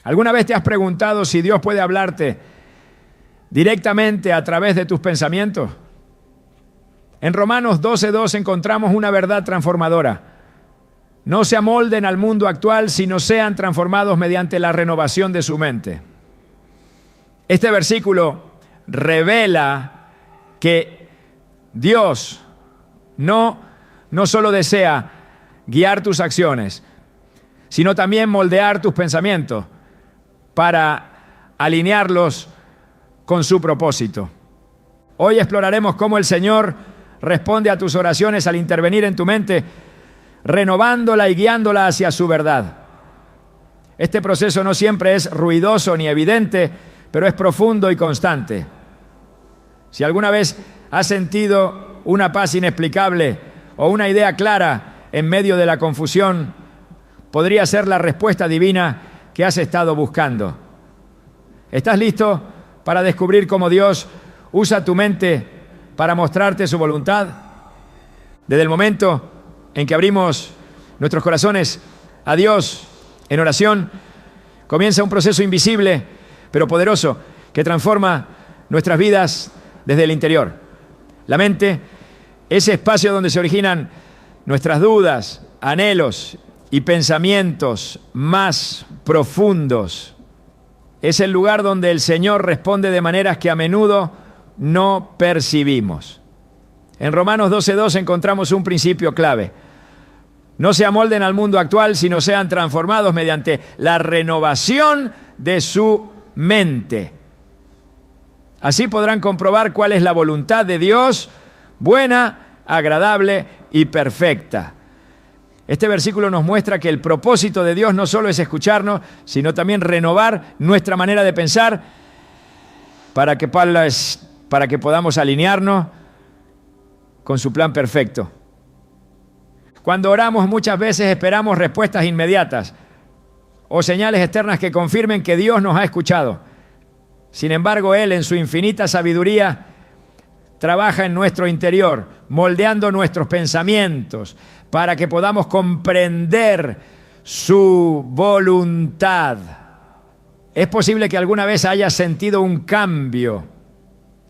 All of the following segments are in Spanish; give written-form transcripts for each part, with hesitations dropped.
¿Alguna vez te has preguntado si Dios puede hablarte directamente a través de tus pensamientos? En Romanos 12:2 encontramos una verdad transformadora. No se amolden al mundo actual, sino sean transformados mediante la renovación de su mente. Este versículo revela que Dios no solo desea guiar tus acciones, sino también moldear tus pensamientos para alinearlos con su propósito. Hoy exploraremos cómo el Señor responde a tus oraciones al intervenir en tu mente, renovándola y guiándola hacia su verdad. Este proceso no siempre es ruidoso ni evidente, pero es profundo y constante. Si alguna vez has sentido una paz inexplicable o una idea clara en medio de la confusión, podría ser la respuesta divina que has estado buscando. ¿Estás listo para descubrir cómo Dios usa tu mente para mostrarte su voluntad? Desde el momento en que abrimos nuestros corazones a Dios en oración, comienza un proceso invisible pero poderoso que transforma nuestras vidas desde el interior. La mente, ese espacio donde se originan nuestras dudas, anhelos y pensamientos más profundos, es el lugar donde el Señor responde de maneras que a menudo no percibimos. En Romanos 12:2 encontramos un principio clave. No se amolden al mundo actual, sino sean transformados mediante la renovación de su mente. Así podrán comprobar cuál es la voluntad de Dios, buena, agradable y perfecta. Este versículo nos muestra que el propósito de Dios no solo es escucharnos, sino también renovar nuestra manera de pensar para que podamos alinearnos con su plan perfecto. Cuando oramos, muchas veces esperamos respuestas inmediatas o señales externas que confirmen que Dios nos ha escuchado. Sin embargo, Él, en su infinita sabiduría, trabaja en nuestro interior, moldeando nuestros pensamientos para que podamos comprender su voluntad. Es posible que alguna vez hayas sentido un cambio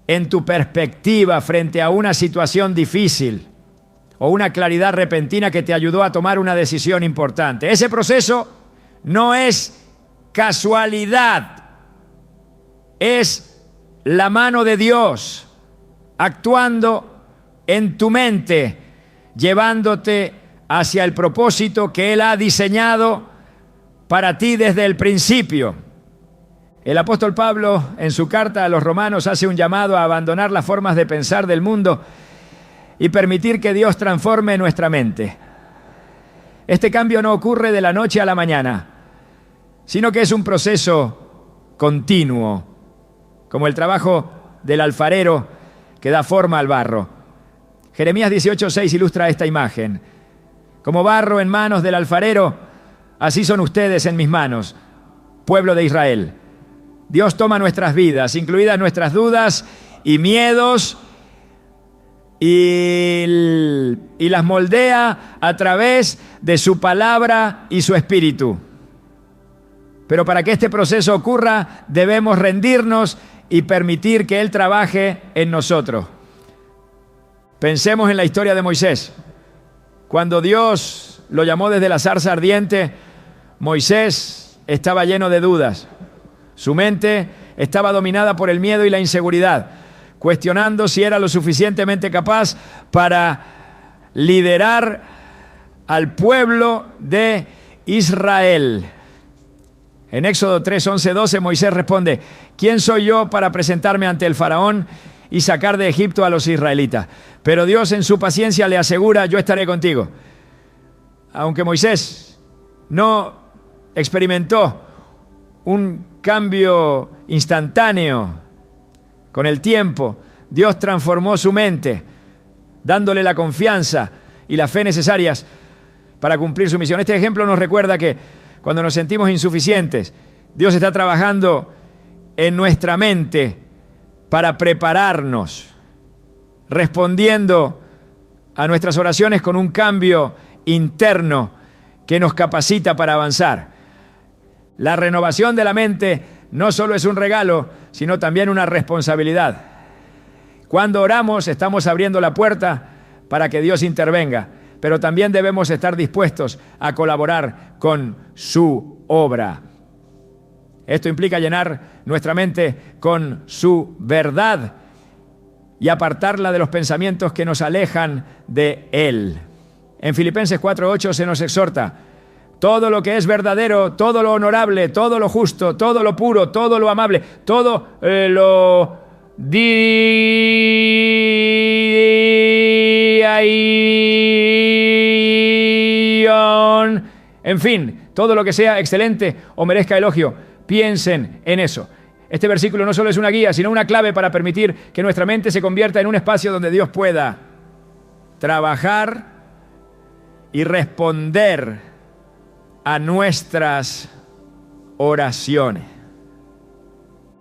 en tu perspectiva frente a una situación difícil o una claridad repentina que te ayudó a tomar una decisión importante. Ese proceso no es casualidad, es la mano de Dios actuando en tu mente, llevándote hacia el propósito que Él ha diseñado para ti desde el principio. El apóstol Pablo, en su carta a los Romanos, hace un llamado a abandonar las formas de pensar del mundo y permitir que Dios transforme nuestra mente. Este cambio no ocurre de la noche a la mañana, sino que es un proceso continuo, como el trabajo del alfarero que da forma al barro. Jeremías 18:6 ilustra esta imagen. Como barro en manos del alfarero, así son ustedes en mis manos, pueblo de Israel. Dios toma nuestras vidas, incluidas nuestras dudas y miedos, y las moldea a través de su palabra y su espíritu. Pero para que este proceso ocurra, debemos rendirnos y permitir que Él trabaje en nosotros. Pensemos en la historia de Moisés. Cuando Dios lo llamó desde la zarza ardiente, Moisés estaba lleno de dudas. Su mente estaba dominada por el miedo y la inseguridad, cuestionando si era lo suficientemente capaz para liderar al pueblo de Israel. En Éxodo 3:11-12, Moisés responde: ¿quién soy yo para presentarme ante el faraón y sacar de Egipto a los israelitas? Pero Dios en su paciencia le asegura: yo estaré contigo. Aunque Moisés no experimentó un cambio instantáneo con el tiempo, Dios transformó su mente, dándole la confianza y la fe necesarias para cumplir su misión. Este ejemplo nos recuerda que cuando nos sentimos insuficientes, Dios está trabajando en nuestra mente para prepararnos, respondiendo a nuestras oraciones con un cambio interno que nos capacita para avanzar. La renovación de la mente no solo es un regalo, sino también una responsabilidad. Cuando oramos, estamos abriendo la puerta para que Dios intervenga, pero también debemos estar dispuestos a colaborar con su obra. Esto implica llenar nuestra mente con su verdad y apartarla de los pensamientos que nos alejan de Él. En Filipenses 4:8 se nos exhorta: todo lo que es verdadero, todo lo honorable, todo lo justo, todo lo puro, todo lo amable, todo lo en fin, todo lo que sea excelente o merezca elogio, piensen en eso. Este versículo no solo es una guía, sino una clave para permitir que nuestra mente se convierta en un espacio donde Dios pueda trabajar y responder a nuestras oraciones.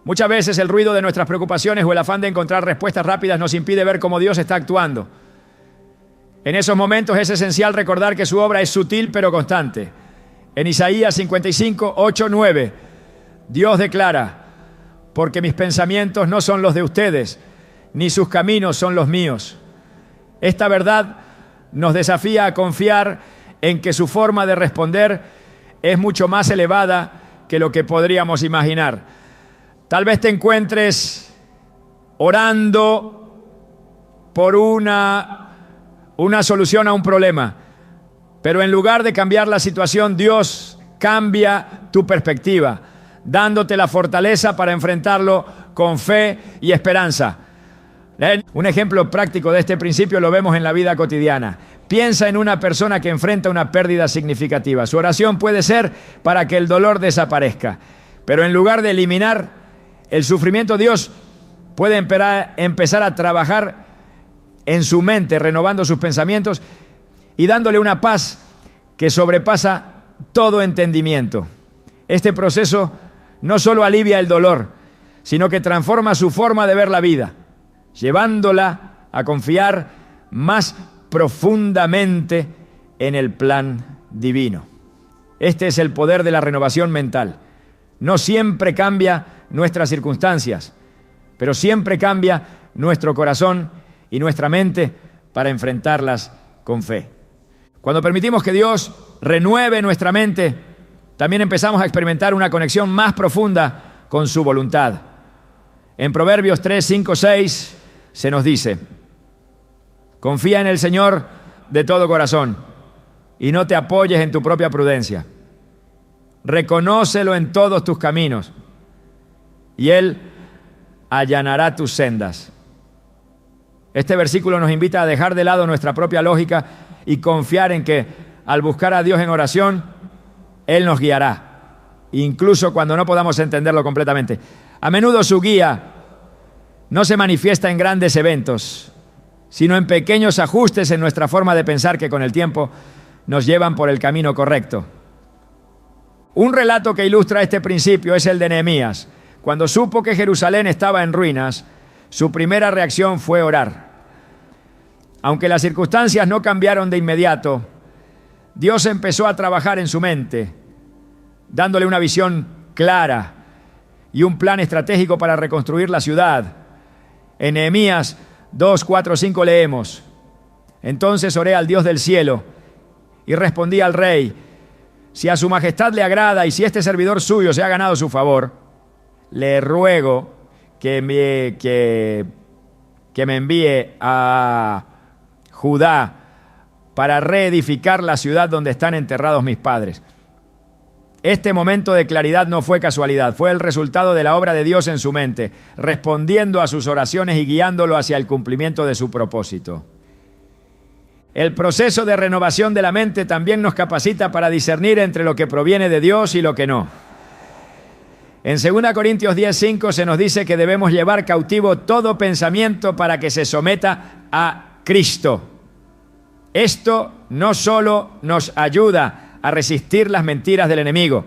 Muchas veces el ruido de nuestras preocupaciones o el afán de encontrar respuestas rápidas nos impide ver cómo Dios está actuando. En esos momentos es esencial recordar que su obra es sutil pero constante. En Isaías 55:8-9, Dios declara: porque mis pensamientos no son los de ustedes, ni sus caminos son los míos. Esta verdad nos desafía a confiar en que su forma de responder es mucho más elevada que lo que podríamos imaginar. Tal vez te encuentres orando por una solución a un problema, pero en lugar de cambiar la situación, Dios cambia tu perspectiva, dándote la fortaleza para enfrentarlo con fe y esperanza. Un ejemplo práctico de este principio lo vemos en la vida cotidiana. Piensa en una persona que enfrenta una pérdida significativa. Su oración puede ser para que el dolor desaparezca, pero en lugar de eliminar el sufrimiento, Dios puede empezar a trabajar en su mente, renovando sus pensamientos y dándole una paz que sobrepasa todo entendimiento. Este proceso no solo alivia el dolor, sino que transforma su forma de ver la vida, llevándola a confiar más profundamente en el plan divino. Este es el poder de la renovación mental. No siempre cambia nuestras circunstancias, pero siempre cambia nuestro corazón y nuestra mente para enfrentarlas con fe. Cuando permitimos que Dios renueve nuestra mente, también empezamos a experimentar una conexión más profunda con su voluntad. En Proverbios 3, 5, 6 se nos dice: confía en el Señor de todo corazón y no te apoyes en tu propia prudencia. Reconócelo en todos tus caminos y Él allanará tus sendas. Este versículo nos invita a dejar de lado nuestra propia lógica y confiar en que al buscar a Dios en oración, Él nos guiará, incluso cuando no podamos entenderlo completamente. A menudo su guía no se manifiesta en grandes eventos, sino en pequeños ajustes en nuestra forma de pensar que con el tiempo nos llevan por el camino correcto. Un relato que ilustra este principio es el de Nehemías. Cuando supo que Jerusalén estaba en ruinas, su primera reacción fue orar. Aunque las circunstancias no cambiaron de inmediato, Dios empezó a trabajar en su mente, dándole una visión clara y un plan estratégico para reconstruir la ciudad. En Nehemías 2, 4, 5 leemos: entonces oré al Dios del cielo y respondí al rey: si a su majestad le agrada y si este servidor suyo se ha ganado su favor, le ruego que me envíe a Judá para reedificar la ciudad donde están enterrados mis padres. Este momento de claridad no fue casualidad, fue el resultado de la obra de Dios en su mente, respondiendo a sus oraciones y guiándolo hacia el cumplimiento de su propósito. El proceso de renovación de la mente también nos capacita para discernir entre lo que proviene de Dios y lo que no. En 2 Corintios 10:5 se nos dice que debemos llevar cautivo todo pensamiento para que se someta a Cristo. Esto no solo nos ayuda a resistir las mentiras del enemigo,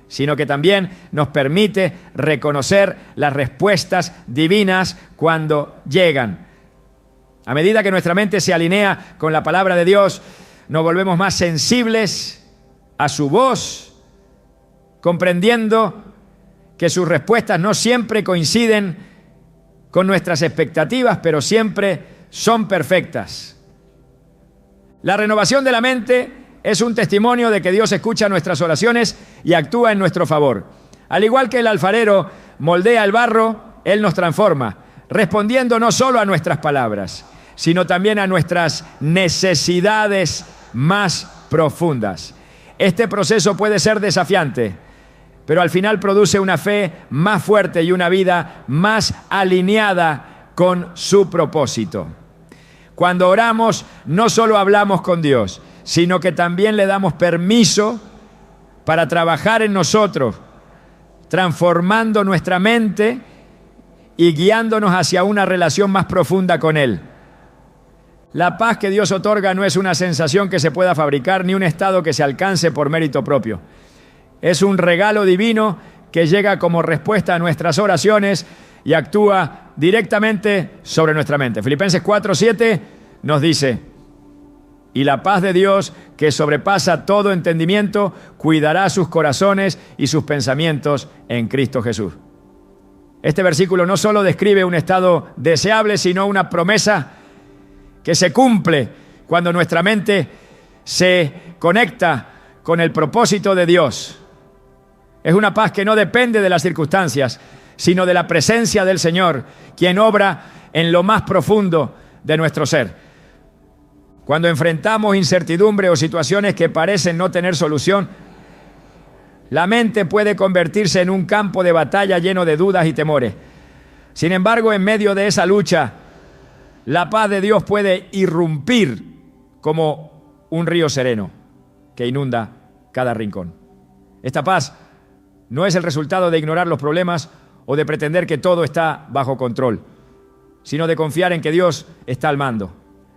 sino que también nos permite reconocer las respuestas divinas cuando llegan. A medida que nuestra mente se alinea con la palabra de Dios, nos volvemos más sensibles a su voz, comprendiendo que sus respuestas no siempre coinciden con nuestras expectativas, pero siempre son perfectas. La renovación de la mente es un testimonio de que Dios escucha nuestras oraciones y actúa en nuestro favor. Al igual que el alfarero moldea el barro, Él nos transforma, respondiendo no solo a nuestras palabras, sino también a nuestras necesidades más profundas. Este proceso puede ser desafiante, pero al final produce una fe más fuerte y una vida más alineada con su propósito. Cuando oramos, no solo hablamos con Dios, sino que también le damos permiso para trabajar en nosotros, transformando nuestra mente y guiándonos hacia una relación más profunda con Él. La paz que Dios otorga no es una sensación que se pueda fabricar, ni un estado que se alcance por mérito propio. Es un regalo divino que llega como respuesta a nuestras oraciones y actúa directamente sobre nuestra mente. Filipenses 4:7 nos dice: y la paz de Dios, que sobrepasa todo entendimiento, cuidará sus corazones y sus pensamientos en Cristo Jesús. Este versículo no solo describe un estado deseable, sino una promesa que se cumple cuando nuestra mente se conecta con el propósito de Dios. Es una paz que no depende de las circunstancias, sino de la presencia del Señor, quien obra en lo más profundo de nuestro ser. Cuando enfrentamos incertidumbre o situaciones que parecen no tener solución, la mente puede convertirse en un campo de batalla lleno de dudas y temores. Sin embargo, en medio de esa lucha, la paz de Dios puede irrumpir como un río sereno que inunda cada rincón. Esta paz no es el resultado de ignorar los problemas o de pretender que todo está bajo control, sino de confiar en que Dios está al mando.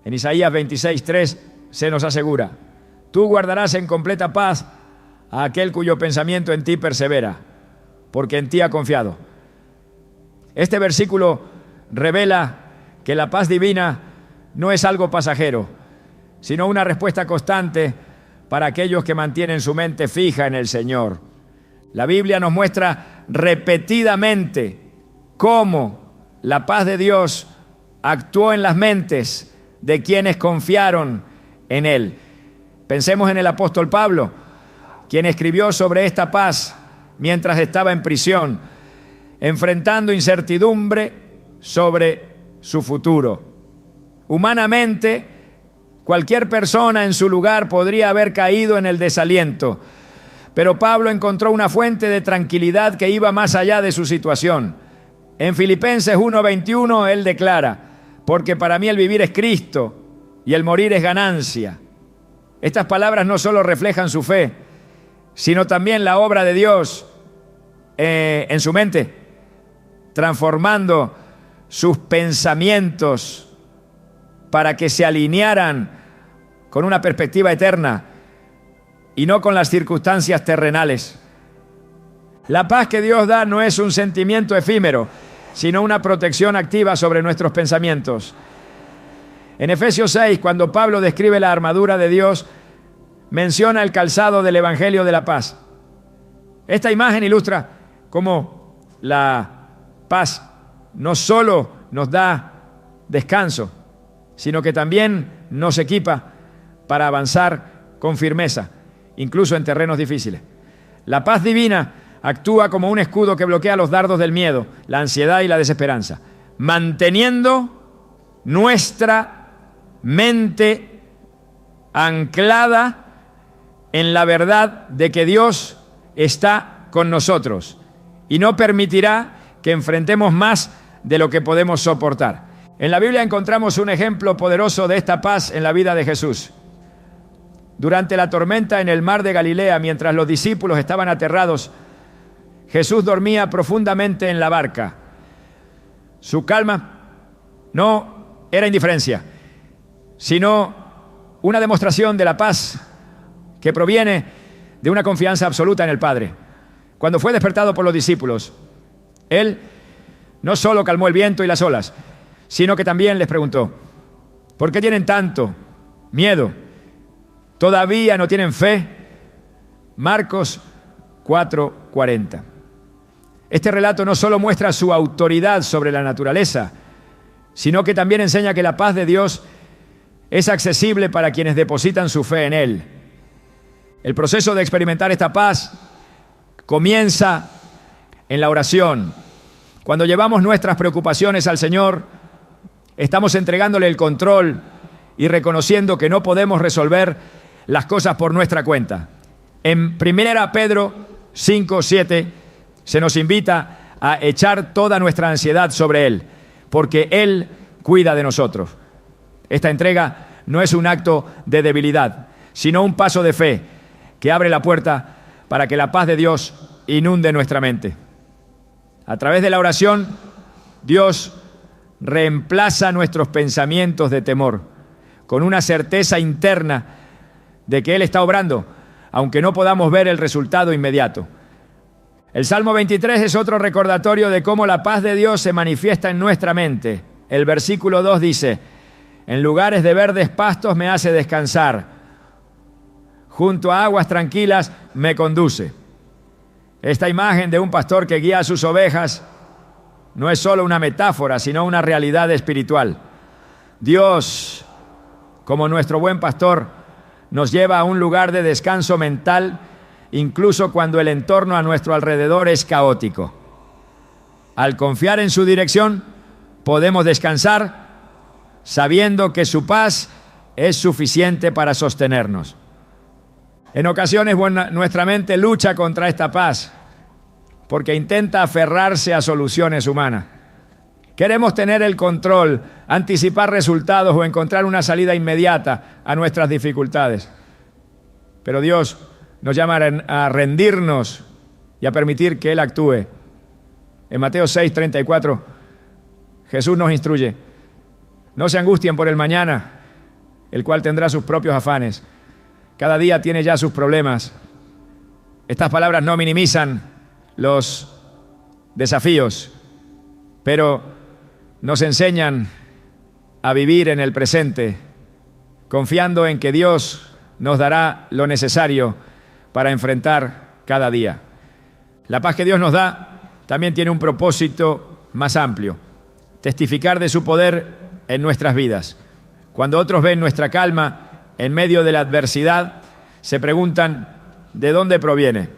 En Isaías 26:3 se nos asegura: tú guardarás en completa paz a aquel cuyo pensamiento en ti persevera, porque en ti ha confiado. Este versículo revela que la paz divina no es algo pasajero, sino una respuesta constante para aquellos que mantienen su mente fija en el Señor. La Biblia nos muestra repetidamente cómo la paz de Dios actuó en las mentes de quienes confiaron en Él. Pensemos en el apóstol Pablo, quien escribió sobre esta paz mientras estaba en prisión, enfrentando incertidumbre sobre su futuro. Humanamente, cualquier persona en su lugar podría haber caído en el desaliento, pero Pablo encontró una fuente de tranquilidad que iba más allá de su situación. En Filipenses 1:21 él declara: porque para mí el vivir es Cristo y el morir es ganancia. Estas palabras no solo reflejan su fe, sino también la obra de Dios en su mente, transformando sus pensamientos para que se alinearan con una perspectiva eterna y no con las circunstancias terrenales. La paz que Dios da no es un sentimiento efímero, sino una protección activa sobre nuestros pensamientos. En Efesios 6, cuando Pablo describe la armadura de Dios, menciona el calzado del Evangelio de la paz. Esta imagen ilustra cómo la paz no solo nos da descanso, sino que también nos equipa para avanzar con firmeza, incluso en terrenos difíciles. La paz divina actúa como un escudo que bloquea los dardos del miedo, la ansiedad y la desesperanza, manteniendo nuestra mente anclada en la verdad de que Dios está con nosotros y no permitirá que enfrentemos más de lo que podemos soportar. En la Biblia encontramos un ejemplo poderoso de esta paz en la vida de Jesús. Durante la tormenta en el mar de Galilea, mientras los discípulos estaban aterrados, Jesús dormía profundamente en la barca. Su calma no era indiferencia, sino una demostración de la paz que proviene de una confianza absoluta en el Padre. Cuando fue despertado por los discípulos, Él no solo calmó el viento y las olas, sino que también les preguntó: ¿por qué tienen tanto miedo? ¿Todavía no tienen fe? Marcos 4:40. Este relato no solo muestra su autoridad sobre la naturaleza, sino que también enseña que la paz de Dios es accesible para quienes depositan su fe en Él. El proceso de experimentar esta paz comienza en la oración. Cuando llevamos nuestras preocupaciones al Señor, estamos entregándole el control y reconociendo que no podemos resolver las cosas por nuestra cuenta. En 1 Pedro 5:7 se nos invita a echar toda nuestra ansiedad sobre Él, porque Él cuida de nosotros. Esta entrega no es un acto de debilidad, sino un paso de fe que abre la puerta para que la paz de Dios inunde nuestra mente. A través de la oración, Dios reemplaza nuestros pensamientos de temor con una certeza interna de que Él está obrando, aunque no podamos ver el resultado inmediato. El Salmo 23 es otro recordatorio de cómo la paz de Dios se manifiesta en nuestra mente. El versículo 2 dice: en lugares de verdes pastos me hace descansar, junto a aguas tranquilas me conduce. Esta imagen de un pastor que guía a sus ovejas no es solo una metáfora, sino una realidad espiritual. Dios, como nuestro buen pastor, nos lleva a un lugar de descanso mental, incluso cuando el entorno a nuestro alrededor es caótico. Al confiar en su dirección, podemos descansar sabiendo que su paz es suficiente para sostenernos. En ocasiones nuestra mente lucha contra esta paz porque intenta aferrarse a soluciones humanas. Queremos tener el control, anticipar resultados o encontrar una salida inmediata a nuestras dificultades. Pero Dios nos llama a rendirnos y a permitir que Él actúe. En Mateo 6:34, Jesús nos instruye: no se angustien por el mañana, el cual tendrá sus propios afanes. Cada día tiene ya sus problemas. Estas palabras no minimizan los desafíos, pero nos enseñan a vivir en el presente, confiando en que Dios nos dará lo necesario para enfrentar cada día. La paz que Dios nos da también tiene un propósito más amplio: testificar de su poder en nuestras vidas. Cuando otros ven nuestra calma en medio de la adversidad, se preguntan ¿de dónde proviene?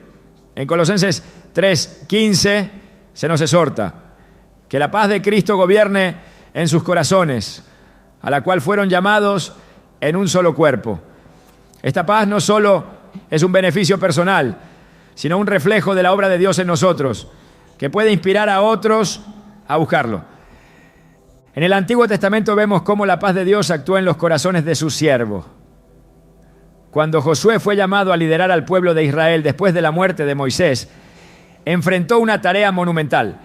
En Colosenses 3:15 se nos exhorta que la paz de Cristo gobierne en sus corazones, a la cual fueron llamados en un solo cuerpo. Esta paz no solo es un beneficio personal, sino un reflejo de la obra de Dios en nosotros, que puede inspirar a otros a buscarlo. En el Antiguo Testamento vemos cómo la paz de Dios actúa en los corazones de sus siervos. Cuando Josué fue llamado a liderar al pueblo de Israel después de la muerte de Moisés, enfrentó una tarea monumental.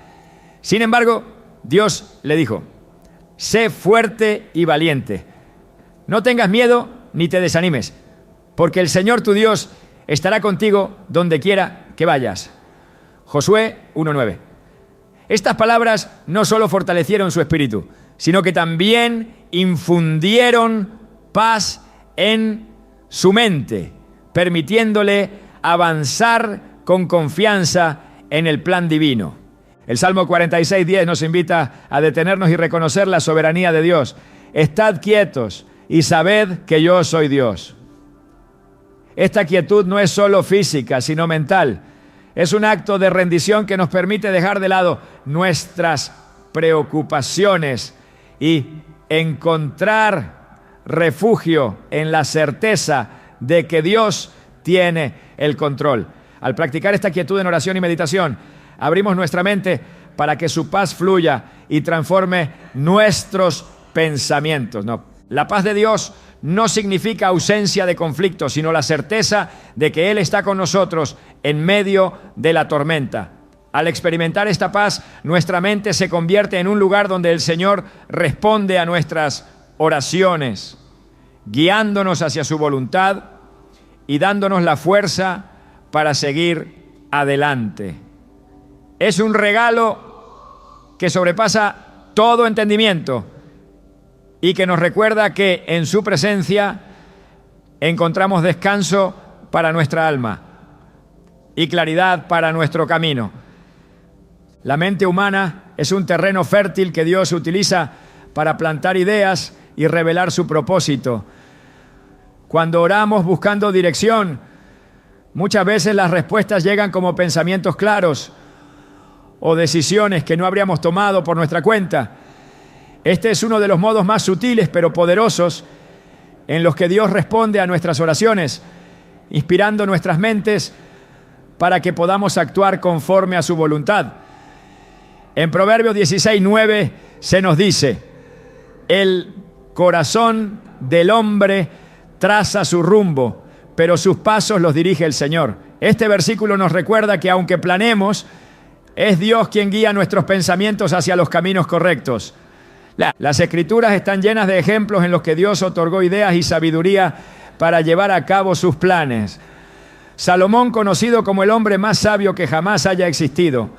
Sin embargo, Dios le dijo: sé fuerte y valiente. No tengas miedo ni te desanimes, porque el Señor tu Dios estará contigo donde quiera que vayas. Josué 1:9. Estas palabras no solo fortalecieron su espíritu, sino que también infundieron paz en su mente, permitiéndole avanzar con confianza en el plan divino. El Salmo 46:10 nos invita a detenernos y reconocer la soberanía de Dios. Estad quietos y sabed que yo soy Dios. Esta quietud no es solo física, sino mental. Es un acto de rendición que nos permite dejar de lado nuestras preocupaciones y encontrar refugio en la certeza de que Dios tiene el control. Al practicar esta quietud en oración y meditación, abrimos nuestra mente para que su paz fluya y transforme nuestros pensamientos. No, la paz de Dios no significa ausencia de conflicto, sino la certeza de que Él está con nosotros en medio de la tormenta. Al experimentar esta paz, nuestra mente se convierte en un lugar donde el Señor responde a nuestras oraciones, guiándonos hacia su voluntad y dándonos la fuerza para seguir adelante. Es un regalo que sobrepasa todo entendimiento y que nos recuerda que en su presencia encontramos descanso para nuestra alma. y claridad para nuestro camino. La mente humana es un terreno fértil que Dios utiliza para plantar ideas y revelar su propósito. Cuando oramos buscando dirección, muchas veces las respuestas llegan como pensamientos claros o decisiones que no habríamos tomado por nuestra cuenta. Este es uno de los modos más sutiles pero poderosos en los que Dios responde a nuestras oraciones, inspirando nuestras mentes para que podamos actuar conforme a su voluntad. En Proverbios 16:9 se nos dice: el corazón del hombre traza su rumbo, pero sus pasos los dirige el Señor. Este versículo nos recuerda que aunque planeemos, es Dios quien guía nuestros pensamientos hacia los caminos correctos. Las Escrituras están llenas de ejemplos en los que Dios otorgó ideas y sabiduría para llevar a cabo sus planes. Salomón, conocido como el hombre más sabio que jamás haya existido,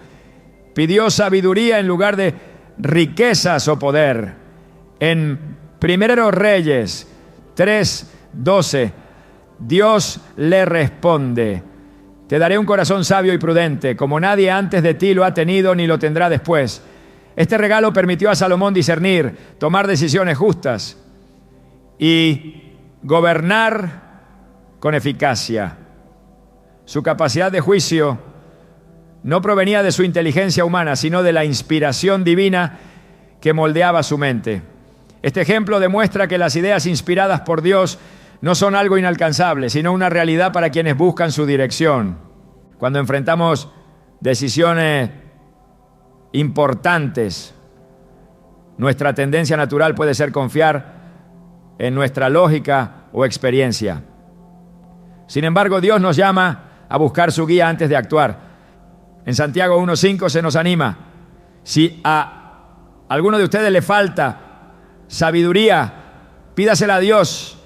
pidió sabiduría en lugar de riquezas o poder. En 1 Reyes 3:12, Dios le responde: te daré un corazón sabio y prudente, como nadie antes de ti lo ha tenido ni lo tendrá después. Este regalo permitió a Salomón discernir, tomar decisiones justas y gobernar con eficacia. Su capacidad de juicio no provenía de su inteligencia humana, sino de la inspiración divina que moldeaba su mente. Este ejemplo demuestra que las ideas inspiradas por Dios no son algo inalcanzable, sino una realidad para quienes buscan su dirección. Cuando enfrentamos decisiones importantes, nuestra tendencia natural puede ser confiar en nuestra lógica o experiencia. Sin embargo, Dios nos llama a buscar su guía antes de actuar. En Santiago 1:5 se nos anima: si a alguno de ustedes le falta sabiduría, pídasela a Dios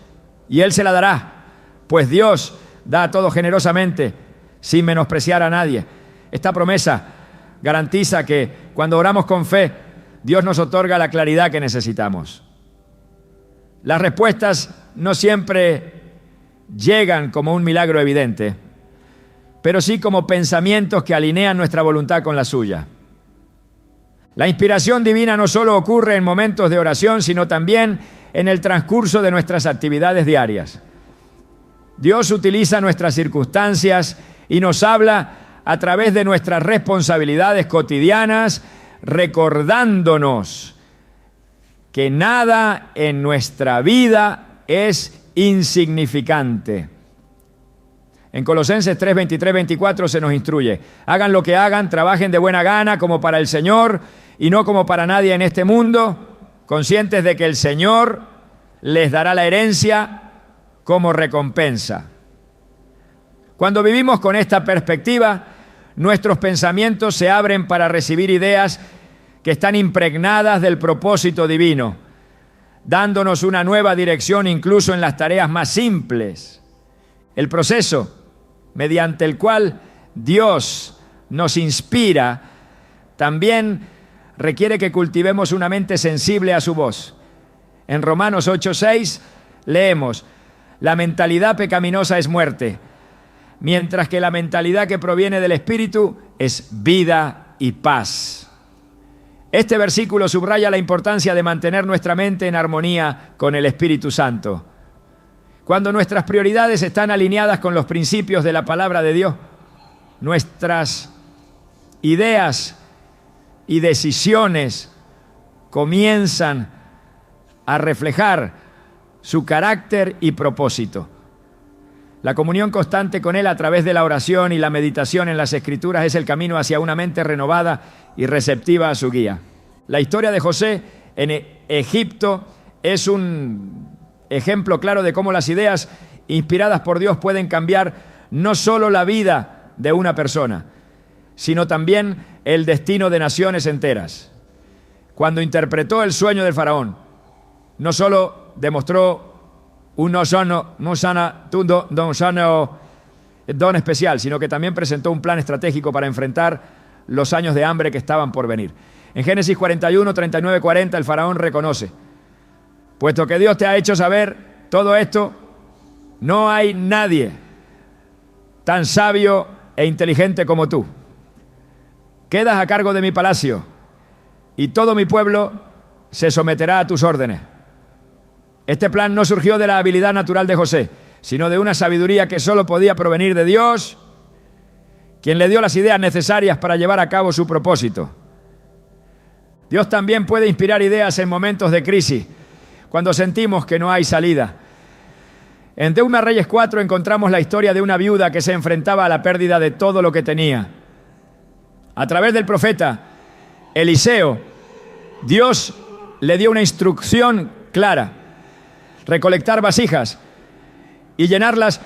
y Él se la dará, pues Dios da a todos generosamente, sin menospreciar a nadie. Esta promesa garantiza que cuando oramos con fe, Dios nos otorga la claridad que necesitamos. Las respuestas no siempre llegan como un milagro evidente, pero sí como pensamientos que alinean nuestra voluntad con la suya. La inspiración divina no solo ocurre en momentos de oración, sino también en el transcurso de nuestras actividades diarias. Dios utiliza nuestras circunstancias y nos habla a través de nuestras responsabilidades cotidianas, recordándonos que nada en nuestra vida es insignificante. En Colosenses 3, 23, 24 se nos instruye: hagan lo que hagan, trabajen de buena gana como para el Señor y no como para nadie en este mundo, conscientes de que el Señor les dará la herencia como recompensa. Cuando vivimos con esta perspectiva, nuestros pensamientos se abren para recibir ideas que están impregnadas del propósito divino, dándonos una nueva dirección incluso en las tareas más simples. El proceso mediante el cual Dios nos inspira también requiere que cultivemos una mente sensible a su voz. En Romanos 8:6 leemos: la mentalidad pecaminosa es muerte, mientras que la mentalidad que proviene del Espíritu es vida y paz. Este versículo subraya la importancia de mantener nuestra mente en armonía con el Espíritu Santo. Cuando nuestras prioridades están alineadas con los principios de la palabra de Dios, nuestras ideas y decisiones comienzan a reflejar su carácter y propósito. La comunión constante con Él a través de la oración y la meditación en las Escrituras es el camino hacia una mente renovada y receptiva a su guía. La historia de José en Egipto es un ejemplo claro de cómo las ideas inspiradas por Dios pueden cambiar no solo la vida de una persona, sino también el destino de naciones enteras. Cuando interpretó el sueño del faraón, no solo demostró un don especial, sino que también presentó un plan estratégico para enfrentar los años de hambre que estaban por venir. En Génesis 41, 39, 40, el faraón reconoce: puesto que Dios te ha hecho saber todo esto, no hay nadie tan sabio e inteligente como tú. Quedas a cargo de mi palacio y todo mi pueblo se someterá a tus órdenes. Este plan no surgió de la habilidad natural de José, sino de una sabiduría que solo podía provenir de Dios, quien le dio las ideas necesarias para llevar a cabo su propósito. Dios también puede inspirar ideas en momentos de crisis, cuando sentimos que no hay salida. En 2 Reyes 4 encontramos la historia de una viuda que se enfrentaba a la pérdida de todo lo que tenía. A través del profeta Eliseo, Dios le dio una instrucción clara: recolectar vasijas y llenarlas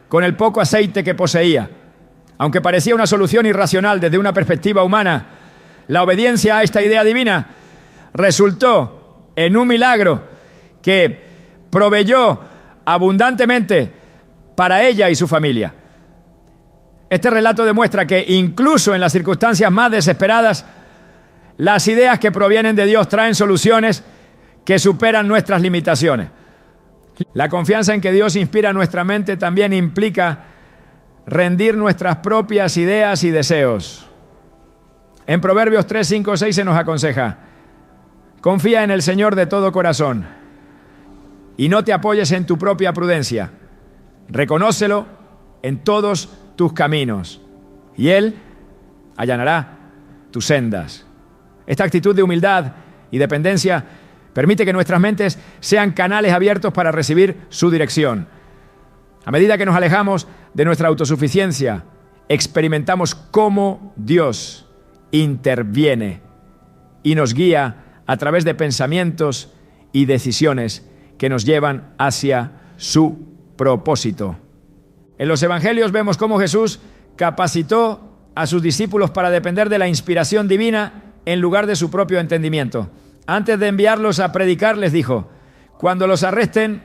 con el poco aceite que poseía. Aunque parecía una solución irracional desde una perspectiva humana, la obediencia a esta idea divina resultó en un milagro que proveyó abundantemente para ella y su familia. Este relato demuestra que incluso en las circunstancias más desesperadas, las ideas que provienen de Dios traen soluciones que superan nuestras limitaciones. La confianza en que Dios inspira nuestra mente también implica rendir nuestras propias ideas y deseos. En Proverbios 3, 5, 6 se nos aconseja: confía en el Señor de todo corazón y no te apoyes en tu propia prudencia. Reconócelo en todos tus caminos y Él allanará tus sendas. Esta actitud de humildad y dependencia permite que nuestras mentes sean canales abiertos para recibir su dirección. A medida que nos alejamos de nuestra autosuficiencia, experimentamos cómo Dios interviene y nos guía a través de pensamientos y decisiones que nos llevan hacia su propósito. En los evangelios vemos cómo Jesús capacitó a sus discípulos para depender de la inspiración divina en lugar de su propio entendimiento. Antes de enviarlos a predicar, les dijo: cuando los arresten,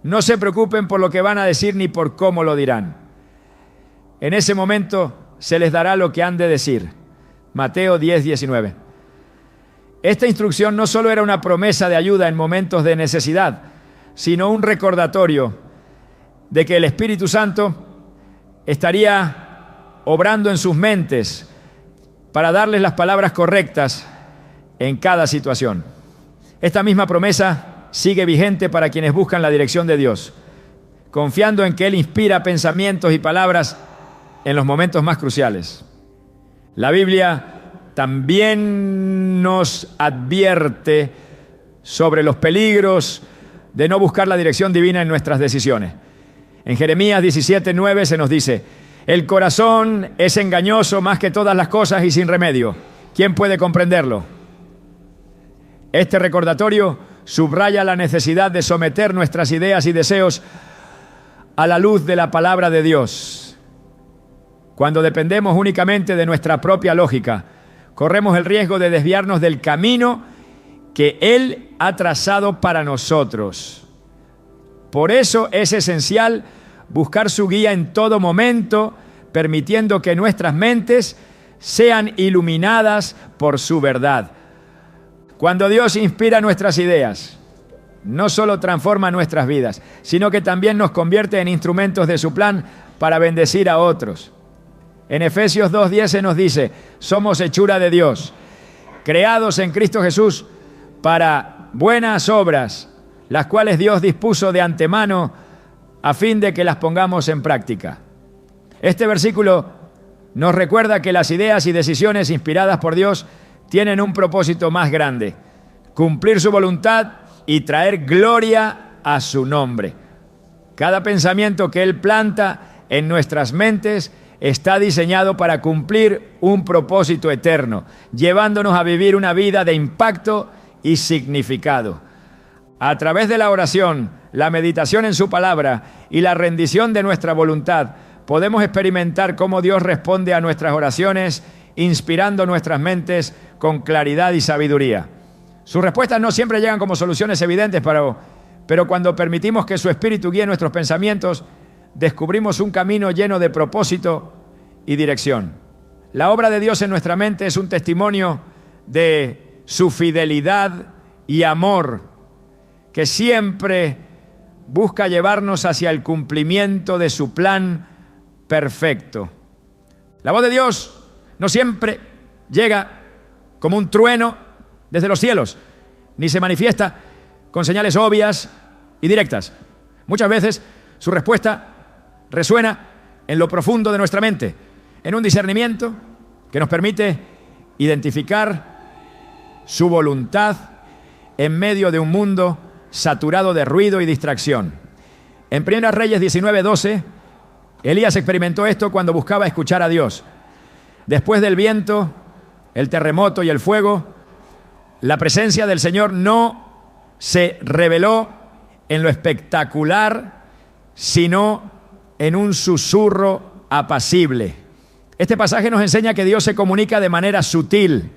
no se preocupen por lo que van a decir ni por cómo lo dirán. En ese momento se les dará lo que han de decir. Mateo 10, 19. Esta instrucción no solo era una promesa de ayuda en momentos de necesidad, sino un recordatorio de que el Espíritu Santo estaría obrando en sus mentes para darles las palabras correctas en cada situación. Esta misma promesa sigue vigente para quienes buscan la dirección de Dios, confiando en que Él inspira pensamientos y palabras en los momentos más cruciales. La Biblia también nos advierte sobre los peligros de no buscar la dirección divina en nuestras decisiones. En Jeremías 17:9 se nos dice: el corazón es engañoso más que todas las cosas y sin remedio. ¿Quién puede comprenderlo? Este recordatorio subraya la necesidad de someter nuestras ideas y deseos a la luz de la palabra de Dios. Cuando dependemos únicamente de nuestra propia lógica, corremos el riesgo de desviarnos del camino que Él ha trazado para nosotros. Por eso es esencial buscar su guía en todo momento, permitiendo que nuestras mentes sean iluminadas por su verdad. Cuando Dios inspira nuestras ideas, no solo transforma nuestras vidas, sino que también nos convierte en instrumentos de su plan para bendecir a otros. En Efesios 2:10 se nos dice: somos hechura de Dios, creados en Cristo Jesús para buenas obras, las cuales Dios dispuso de antemano a fin de que las pongamos en práctica. Este versículo nos recuerda que las ideas y decisiones inspiradas por Dios tienen un propósito más grande: cumplir su voluntad y traer gloria a su nombre. Cada pensamiento que Él planta en nuestras mentes está diseñado para cumplir un propósito eterno, llevándonos a vivir una vida de impacto y significado. A través de la oración, la meditación en su palabra y la rendición de nuestra voluntad, podemos experimentar cómo Dios responde a nuestras oraciones, inspirando nuestras mentes con claridad y sabiduría. Sus respuestas no siempre llegan como soluciones evidentes, pero cuando permitimos que su Espíritu guíe nuestros pensamientos, descubrimos un camino lleno de propósito y dirección. La obra de Dios en nuestra mente es un testimonio de su fidelidad y amor, que siempre busca llevarnos hacia el cumplimiento de su plan perfecto. La voz de Dios no siempre llega como un trueno desde los cielos, ni se manifiesta con señales obvias y directas. Muchas veces su respuesta resuena en lo profundo de nuestra mente, en un discernimiento que nos permite identificar su voluntad en medio de un mundo saturado de ruido y distracción. En 1 Reyes 19:12, Elías experimentó esto cuando buscaba escuchar a Dios. Después del viento, el terremoto y el fuego, la presencia del Señor no se reveló en lo espectacular, sino en un susurro apacible. Este pasaje nos enseña que Dios se comunica de manera sutil,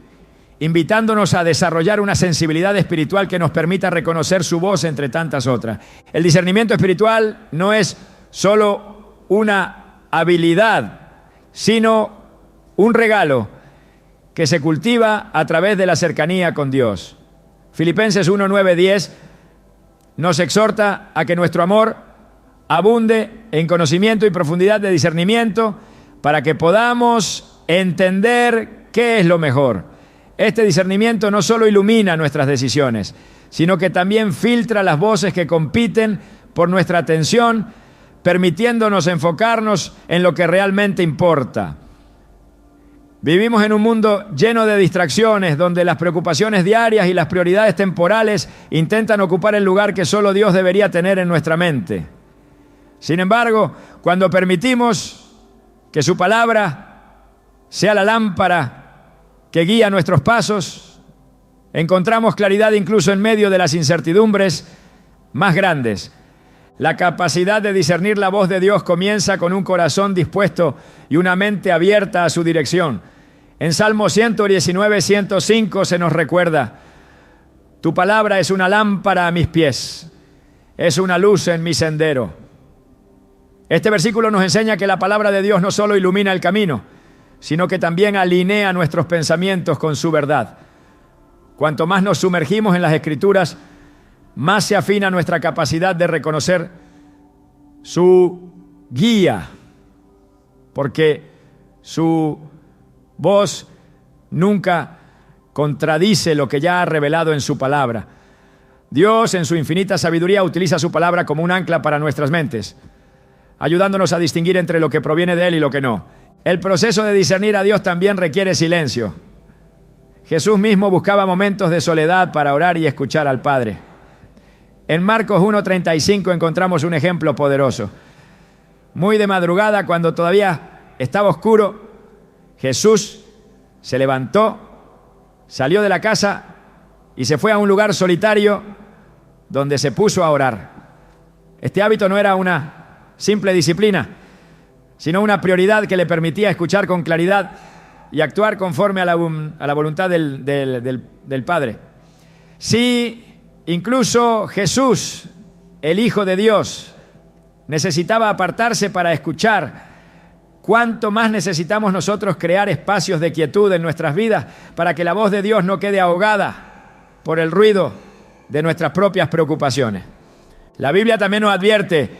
invitándonos a desarrollar una sensibilidad espiritual que nos permita reconocer su voz entre tantas otras. El discernimiento espiritual no es solo una habilidad, sino un regalo que se cultiva a través de la cercanía con Dios. Filipenses 1, 9, 10 nos exhorta a que nuestro amor abunde en conocimiento y profundidad de discernimiento para que podamos entender qué es lo mejor. Este discernimiento no solo ilumina nuestras decisiones, sino que también filtra las voces que compiten por nuestra atención, permitiéndonos enfocarnos en lo que realmente importa. Vivimos en un mundo lleno de distracciones, donde las preocupaciones diarias y las prioridades temporales intentan ocupar el lugar que solo Dios debería tener en nuestra mente. Sin embargo, cuando permitimos que su palabra sea la lámpara que guía nuestros pasos, encontramos claridad incluso en medio de las incertidumbres más grandes. La capacidad de discernir la voz de Dios comienza con un corazón dispuesto y una mente abierta a su dirección. En Salmo 119, 105 se nos recuerda: tu palabra es una lámpara a mis pies, es una luz en mi sendero. Este versículo nos enseña que la palabra de Dios no solo ilumina el camino, sino que también alinea nuestros pensamientos con su verdad. Cuanto más nos sumergimos en las Escrituras, más se afina nuestra capacidad de reconocer su guía, porque su voz nunca contradice lo que ya ha revelado en su palabra. Dios, en su infinita sabiduría, utiliza su palabra como un ancla para nuestras mentes, ayudándonos a distinguir entre lo que proviene de Él y lo que no. El proceso de discernir a Dios también requiere silencio. Jesús mismo buscaba momentos de soledad para orar y escuchar al Padre. En Marcos 1:35 encontramos un ejemplo poderoso. Muy de madrugada, cuando todavía estaba oscuro, Jesús se levantó, salió de la casa y se fue a un lugar solitario donde se puso a orar. Este hábito no era una simple disciplina, sino una prioridad que le permitía escuchar con claridad y actuar conforme a la voluntad del Padre. Si incluso Jesús, el Hijo de Dios, necesitaba apartarse para escuchar, ¿cuánto más necesitamos nosotros crear espacios de quietud en nuestras vidas para que la voz de Dios no quede ahogada por el ruido de nuestras propias preocupaciones? La Biblia también nos advierte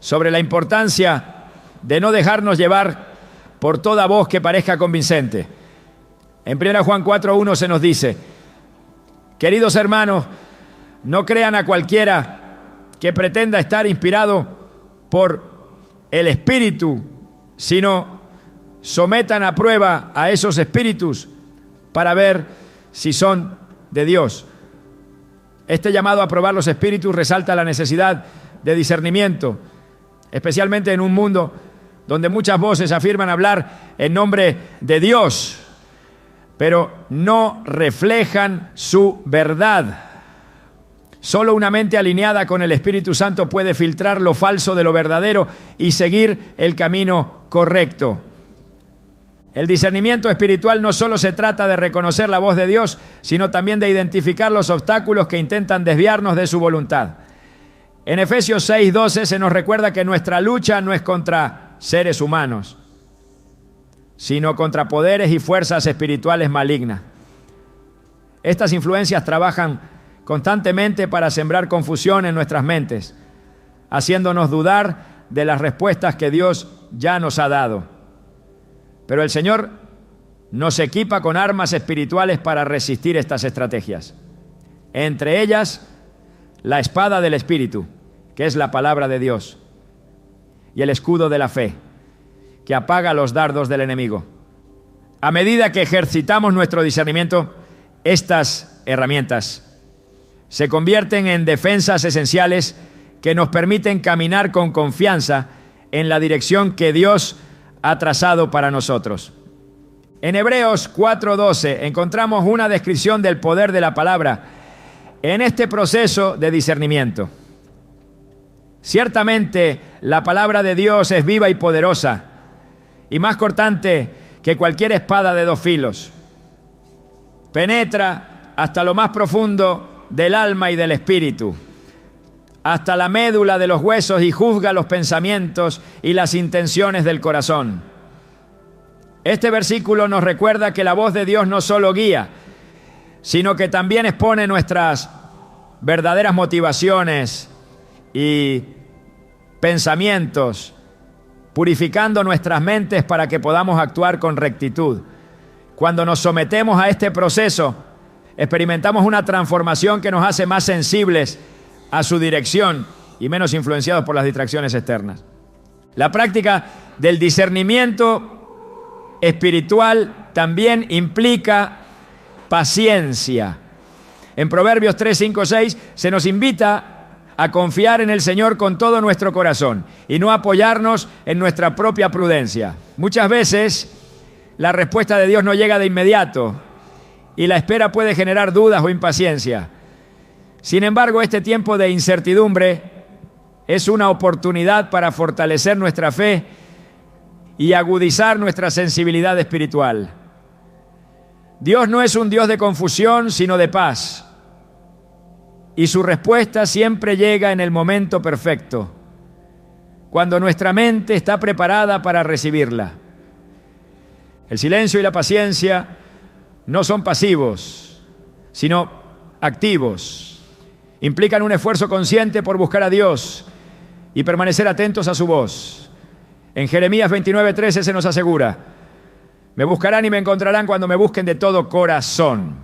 sobre la importancia de no dejarnos llevar por toda voz que parezca convincente. En 1 Juan 4:1 se nos dice: queridos hermanos, no crean a cualquiera que pretenda estar inspirado por el Espíritu, sino sometan a prueba a esos espíritus para ver si son de Dios. Este llamado a probar los espíritus resalta la necesidad de discernimiento, especialmente en un mundo donde muchas voces afirman hablar en nombre de Dios, pero no reflejan su verdad. Solo una mente alineada con el Espíritu Santo puede filtrar lo falso de lo verdadero y seguir el camino correcto. El discernimiento espiritual no solo se trata de reconocer la voz de Dios, sino también de identificar los obstáculos que intentan desviarnos de su voluntad. En Efesios 6:12 se nos recuerda que nuestra lucha no es contra seres humanos, sino contra poderes y fuerzas espirituales malignas. Estas influencias trabajan constantemente para sembrar confusión en nuestras mentes, haciéndonos dudar de las respuestas que Dios ya nos ha dado. Pero el Señor nos equipa con armas espirituales para resistir estas estrategias. Entre ellas, la espada del Espíritu, que es la palabra de Dios, y el escudo de la fe, que apaga los dardos del enemigo. A medida que ejercitamos nuestro discernimiento, estas herramientas se convierten en defensas esenciales que nos permiten caminar con confianza en la dirección que Dios ha trazado para nosotros. En Hebreos 4:12 encontramos una descripción del poder de la palabra en este proceso de discernimiento. Ciertamente, la palabra de Dios es viva y poderosa, y más cortante que cualquier espada de dos filos. Penetra hasta lo más profundo del alma y del espíritu, hasta la médula de los huesos, y juzga los pensamientos y las intenciones del corazón. Este versículo nos recuerda que la voz de Dios no solo guía, sino que también expone nuestras verdaderas motivaciones y pensamientos, purificando nuestras mentes para que podamos actuar con rectitud. Cuando nos sometemos a este proceso, experimentamos una transformación que nos hace más sensibles a su dirección y menos influenciados por las distracciones externas. La práctica del discernimiento espiritual también implica paciencia. En Proverbios 3, 5, 6 se nos invita a confiar en el Señor con todo nuestro corazón y no apoyarnos en nuestra propia prudencia. Muchas veces la respuesta de Dios no llega de inmediato y la espera puede generar dudas o impaciencia. Sin embargo, este tiempo de incertidumbre es una oportunidad para fortalecer nuestra fe y agudizar nuestra sensibilidad espiritual. Dios no es un Dios de confusión, sino de paz. Y su respuesta siempre llega en el momento perfecto, cuando nuestra mente está preparada para recibirla. El silencio y la paciencia no son pasivos, sino activos. Implican un esfuerzo consciente por buscar a Dios y permanecer atentos a su voz. En Jeremías 29:13 se nos asegura: me buscarán y me encontrarán cuando me busquen de todo corazón.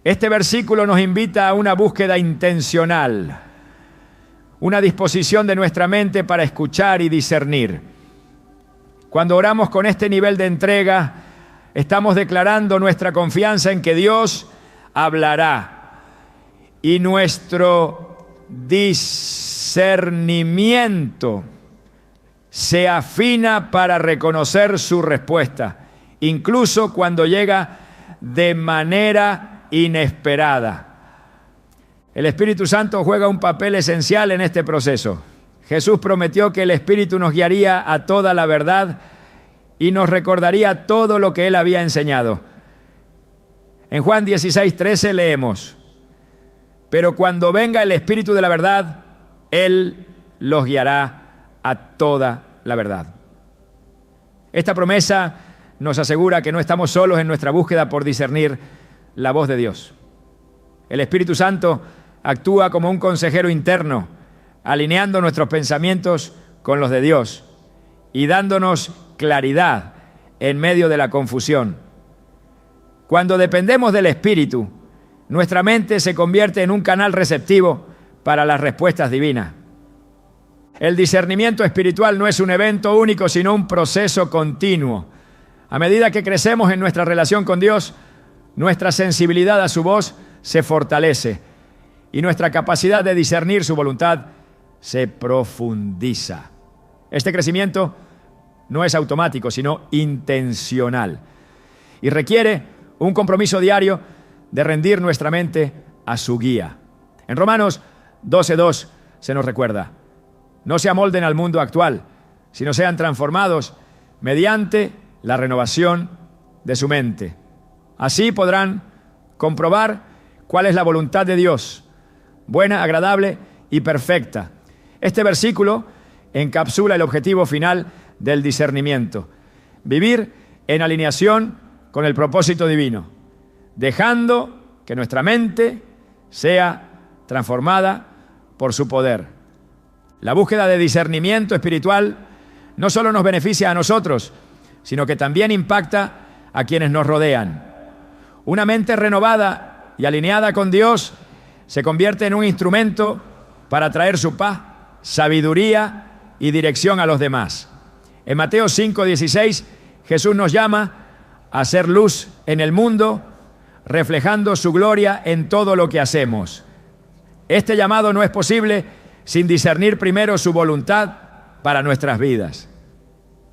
Este versículo nos invita a una búsqueda intencional, una disposición de nuestra mente para escuchar y discernir. Cuando oramos con este nivel de entrega, estamos declarando nuestra confianza en que Dios hablará y nuestro discernimiento se afina para reconocer su respuesta, incluso cuando llega de manera inesperada. El Espíritu Santo juega un papel esencial en este proceso. Jesús prometió que el Espíritu nos guiaría a toda la verdad y nos recordaría todo lo que Él había enseñado. En Juan 16:13 leemos: pero cuando venga el Espíritu de la verdad, Él los guiará a toda la verdad. Esta promesa nos asegura que no estamos solos en nuestra búsqueda por discernir la voz de Dios. El Espíritu Santo actúa como un consejero interno, alineando nuestros pensamientos con los de Dios y dándonos claridad en medio de la confusión. Cuando dependemos del Espíritu, nuestra mente se convierte en un canal receptivo para las respuestas divinas. El discernimiento espiritual no es un evento único, sino un proceso continuo. A medida que crecemos en nuestra relación con Dios, nuestra sensibilidad a su voz se fortalece y nuestra capacidad de discernir su voluntad se profundiza. Este crecimiento no es automático, sino intencional y requiere un compromiso diario de rendir nuestra mente a su guía. En Romanos 12:2 se nos recuerda: no se amolden al mundo actual, sino sean transformados mediante la renovación de su mente. Así podrán comprobar cuál es la voluntad de Dios, buena, agradable y perfecta. Este versículo encapsula el objetivo final del discernimiento: vivir en alineación con el propósito divino, dejando que nuestra mente sea transformada por su poder. La búsqueda de discernimiento espiritual no solo nos beneficia a nosotros, sino que también impacta a quienes nos rodean. Una mente renovada y alineada con Dios se convierte en un instrumento para traer su paz, sabiduría y dirección a los demás. En Mateo 5:16, Jesús nos llama a ser luz en el mundo, reflejando su gloria en todo lo que hacemos. Este llamado no es posible sin discernir primero su voluntad para nuestras vidas.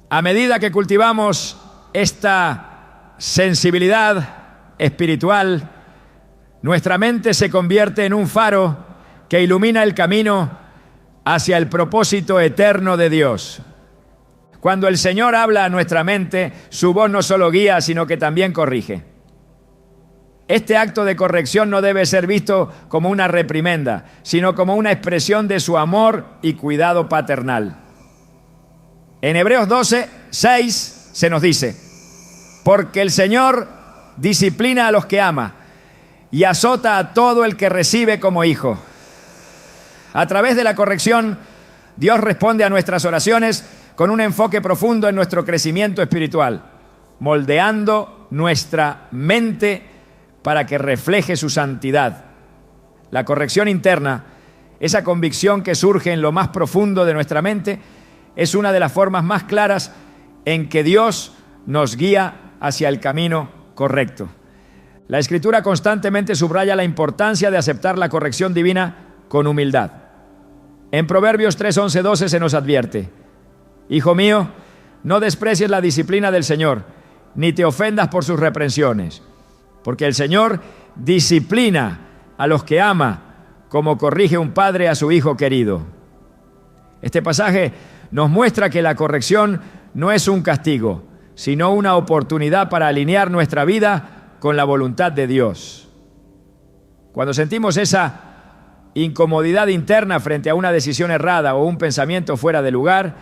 A medida que cultivamos esta sensibilidad espiritual, nuestra mente se convierte en un faro que ilumina el camino hacia el propósito eterno de Dios. Cuando el Señor habla a nuestra mente, su voz no solo guía, sino que también corrige. Este acto de corrección no debe ser visto como una reprimenda, sino como una expresión de su amor y cuidado paternal. En Hebreos 12:6 se nos dice: porque el Señor disciplina a los que ama y azota a todo el que recibe como hijo. A través de la corrección, Dios responde a nuestras oraciones con un enfoque profundo en nuestro crecimiento espiritual, moldeando nuestra mente para que refleje su santidad. La corrección interna, esa convicción que surge en lo más profundo de nuestra mente, es una de las formas más claras en que Dios nos guía hacia el camino correcto. La Escritura constantemente subraya la importancia de aceptar la corrección divina con humildad. En Proverbios 3:11-12 se nos advierte: hijo mío, no desprecies la disciplina del Señor, ni te ofendas por sus reprensiones, porque el Señor disciplina a los que ama, como corrige un padre a su hijo querido. Este pasaje nos muestra que la corrección no es un castigo, sino una oportunidad para alinear nuestra vida con la voluntad de Dios. Cuando sentimos esa incomodidad interna frente a una decisión errada o un pensamiento fuera de lugar,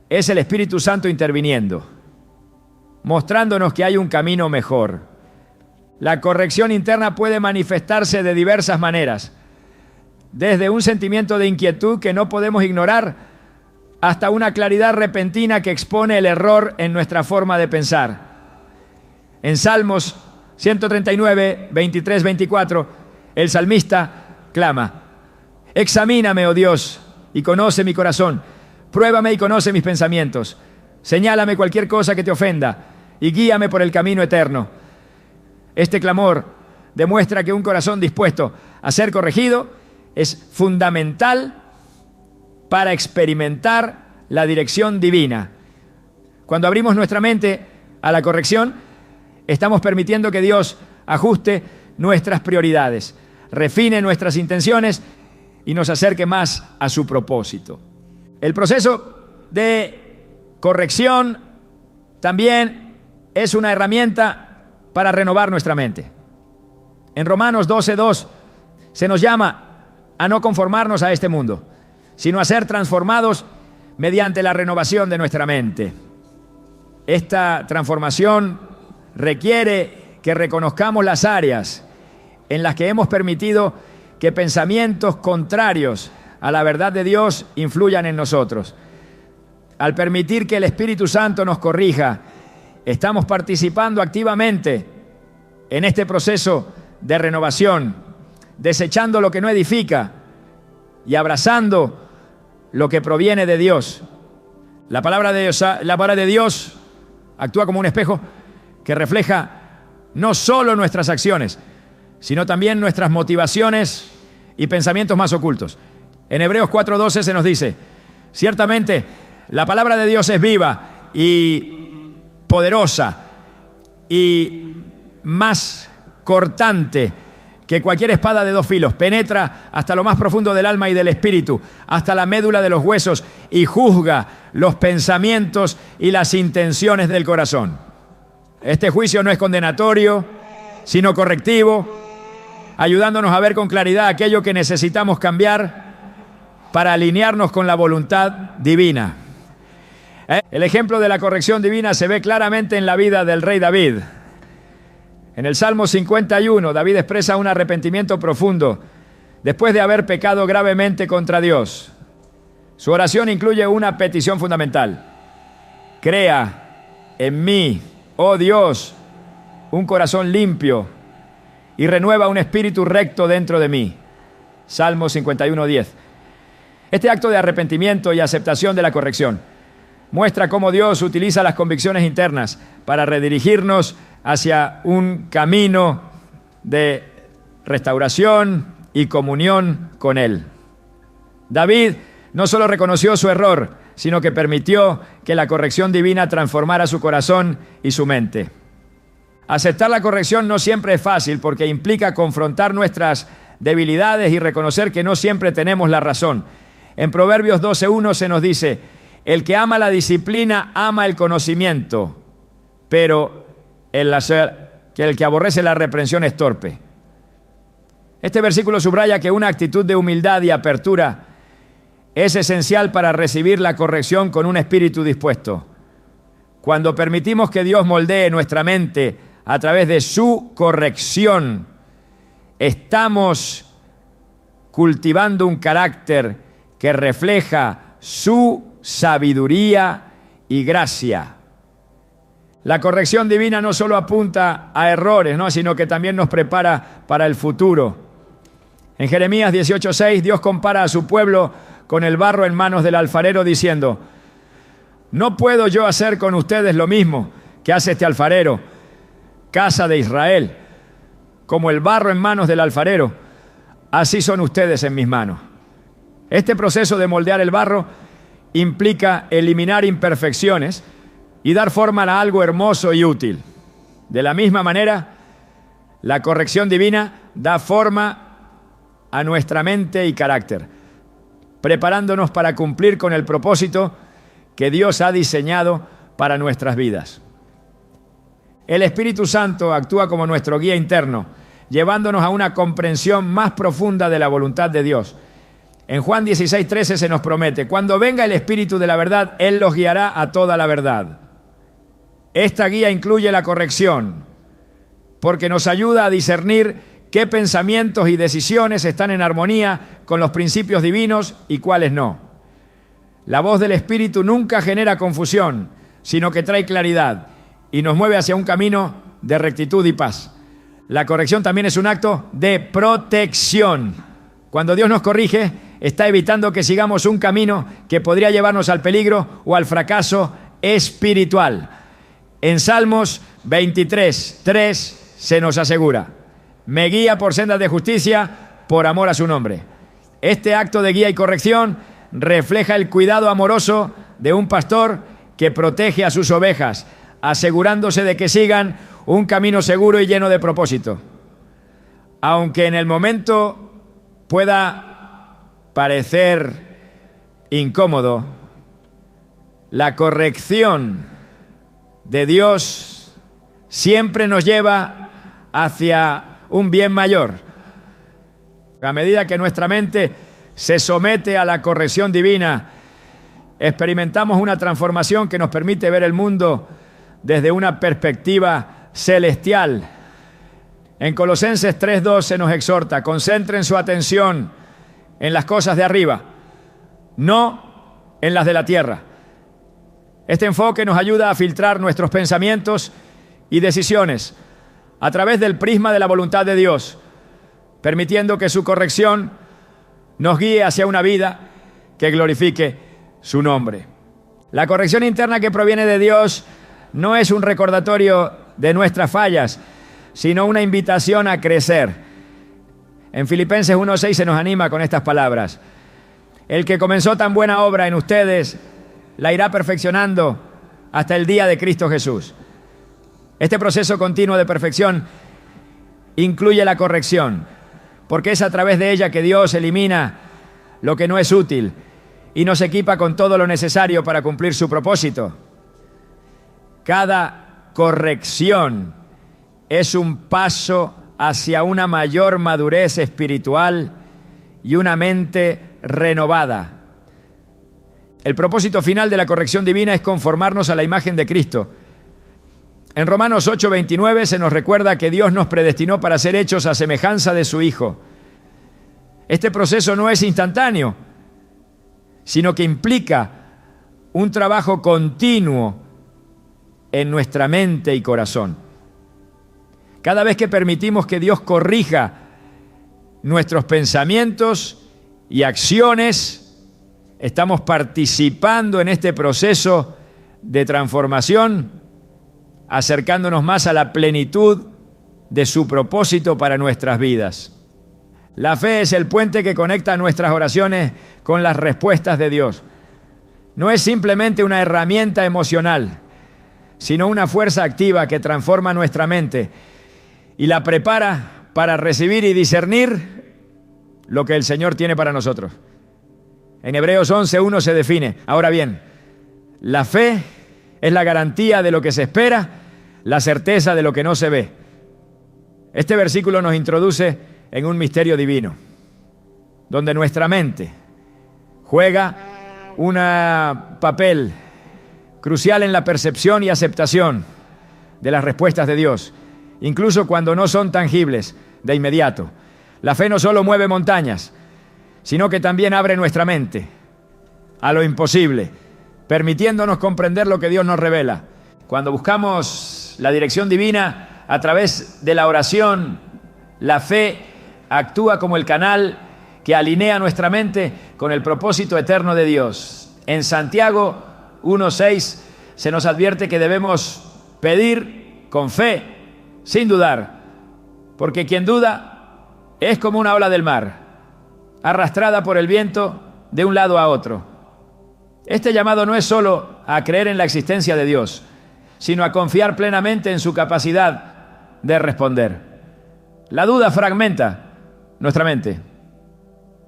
es el Espíritu Santo interviniendo, mostrándonos que hay un camino mejor. La corrección interna puede manifestarse de diversas maneras, desde un sentimiento de inquietud que no podemos ignorar hasta una claridad repentina que expone el error en nuestra forma de pensar. En Salmos 139, 23, 24, el salmista clama: examíname, oh Dios, y conoce mi corazón. Pruébame y conoce mis pensamientos. Señálame cualquier cosa que te ofenda y guíame por el camino eterno. Este clamor demuestra que un corazón dispuesto a ser corregido es fundamental para experimentar la dirección divina. Cuando abrimos nuestra mente a la corrección, estamos permitiendo que Dios ajuste nuestras prioridades, refine nuestras intenciones y nos acerque más a su propósito. El proceso de corrección también es una herramienta para renovar nuestra mente. En Romanos 12:2 se nos llama a no conformarnos a este mundo, sino a ser transformados mediante la renovación de nuestra mente. Esta transformación requiere que reconozcamos las áreas en las que hemos permitido que pensamientos contrarios a la verdad de Dios influyan en nosotros. Al permitir que el Espíritu Santo nos corrija, estamos participando activamente en este proceso de renovación, desechando lo que no edifica y abrazando lo que proviene de Dios. La palabra de Dios actúa como un espejo que refleja no solo nuestras acciones, sino también nuestras motivaciones y pensamientos más ocultos. En Hebreos 4:12 se nos dice: ciertamente la palabra de Dios es viva y poderosa y más cortante que cualquier espada de dos filos, penetra hasta lo más profundo del alma y del espíritu, hasta la médula de los huesos, y juzga los pensamientos y las intenciones del corazón. Este juicio no es condenatorio, sino correctivo, ayudándonos a ver con claridad aquello que necesitamos cambiar para alinearnos con la voluntad divina. El ejemplo de la corrección divina se ve claramente en la vida del rey David. En el Salmo 51, David expresa un arrepentimiento profundo después de haber pecado gravemente contra Dios. Su oración incluye una petición fundamental: crea en mí, oh Dios, un corazón limpio y renueva un espíritu recto dentro de mí. Salmo 51:10. Este acto de arrepentimiento y aceptación de la corrección muestra cómo Dios utiliza las convicciones internas para redirigirnos hacia un camino de restauración y comunión con Él. David no solo reconoció su error, sino que permitió que la corrección divina transformara su corazón y su mente. Aceptar la corrección no siempre es fácil porque implica confrontar nuestras debilidades y reconocer que no siempre tenemos la razón. En Proverbios 12:1 se nos dice: el que ama la disciplina ama el conocimiento, pero el que aborrece la reprensión es torpe. Este versículo subraya que una actitud de humildad y apertura es esencial para recibir la corrección con un espíritu dispuesto. Cuando permitimos que Dios moldee nuestra mente a través de su corrección, estamos cultivando un carácter que refleja su sabiduría y gracia. La corrección divina no solo apunta a errores, sino que también nos prepara para el futuro. En Jeremías 18:6, Dios compara a su pueblo con el barro en manos del alfarero, diciendo: ¿no puedo yo hacer con ustedes lo mismo que hace este alfarero, casa de Israel? Como el barro en manos del alfarero, así son ustedes en mis manos. Este proceso de moldear el barro implica eliminar imperfecciones y dar forma a algo hermoso y útil. De la misma manera, la corrección divina da forma a nuestra mente y carácter, preparándonos para cumplir con el propósito que Dios ha diseñado para nuestras vidas. El Espíritu Santo actúa como nuestro guía interno, llevándonos a una comprensión más profunda de la voluntad de Dios. En Juan 16:13 se nos promete: cuando venga el Espíritu de la verdad, Él los guiará a toda la verdad. Esta guía incluye la corrección, porque nos ayuda a discernir qué pensamientos y decisiones están en armonía con los principios divinos y cuáles no. La voz del Espíritu nunca genera confusión, sino que trae claridad y nos mueve hacia un camino de rectitud y paz. La corrección también es un acto de protección. Cuando Dios nos corrige, está evitando que sigamos un camino que podría llevarnos al peligro o al fracaso espiritual. En Salmos 23:3 se nos asegura: me guía por sendas de justicia por amor a su nombre. Este acto de guía y corrección refleja el cuidado amoroso de un pastor que protege a sus ovejas, asegurándose de que sigan un camino seguro y lleno de propósito. Aunque en el momento pueda parecer incómodo, la corrección de Dios siempre nos lleva hacia un bien mayor. A medida que nuestra mente se somete a la corrección divina, experimentamos una transformación que nos permite ver el mundo desde una perspectiva celestial. En Colosenses 3:2 se nos exhorta: concentren su atención en las cosas de arriba, no en las de la tierra. Este enfoque nos ayuda a filtrar nuestros pensamientos y decisiones a través del prisma de la voluntad de Dios, permitiendo que su corrección nos guíe hacia una vida que glorifique su nombre. La corrección interna que proviene de Dios no es un recordatorio de nuestras fallas, sino una invitación a crecer. En Filipenses 1:6 se nos anima con estas palabras: el que comenzó tan buena obra en ustedes la irá perfeccionando hasta el día de Cristo Jesús. Este proceso continuo de perfección incluye la corrección, porque es a través de ella que Dios elimina lo que no es útil y nos equipa con todo lo necesario para cumplir su propósito. Cada corrección es un paso hacia una mayor madurez espiritual y una mente renovada. El propósito final de la corrección divina es conformarnos a la imagen de Cristo. En Romanos 8:29 se nos recuerda que Dios nos predestinó para ser hechos a semejanza de su Hijo. Este proceso no es instantáneo, sino que implica un trabajo continuo en nuestra mente y corazón. Cada vez que permitimos que Dios corrija nuestros pensamientos y acciones, estamos participando en este proceso de transformación, acercándonos más a la plenitud de su propósito para nuestras vidas. La fe es el puente que conecta nuestras oraciones con las respuestas de Dios. No es simplemente una herramienta emocional, sino una fuerza activa que transforma nuestra mente y la prepara para recibir y discernir lo que el Señor tiene para nosotros. En Hebreos 11:1 se define: ahora bien, la fe es la garantía de lo que se espera, la certeza de lo que no se ve. Este versículo nos introduce en un misterio divino, donde nuestra mente juega un papel crucial en la percepción y aceptación de las respuestas de Dios, incluso cuando no son tangibles de inmediato. La fe no solo mueve montañas, sino que también abre nuestra mente a lo imposible, permitiéndonos comprender lo que Dios nos revela. Cuando buscamos la dirección divina a través de la oración, la fe actúa como el canal que alinea nuestra mente con el propósito eterno de Dios. En Santiago 1:6 se nos advierte que debemos pedir con fe, sin dudar, porque quien duda es como una ola del mar, arrastrada por el viento de un lado a otro. Este llamado no es solo a creer en la existencia de Dios, sino a confiar plenamente en su capacidad de responder. La duda fragmenta nuestra mente,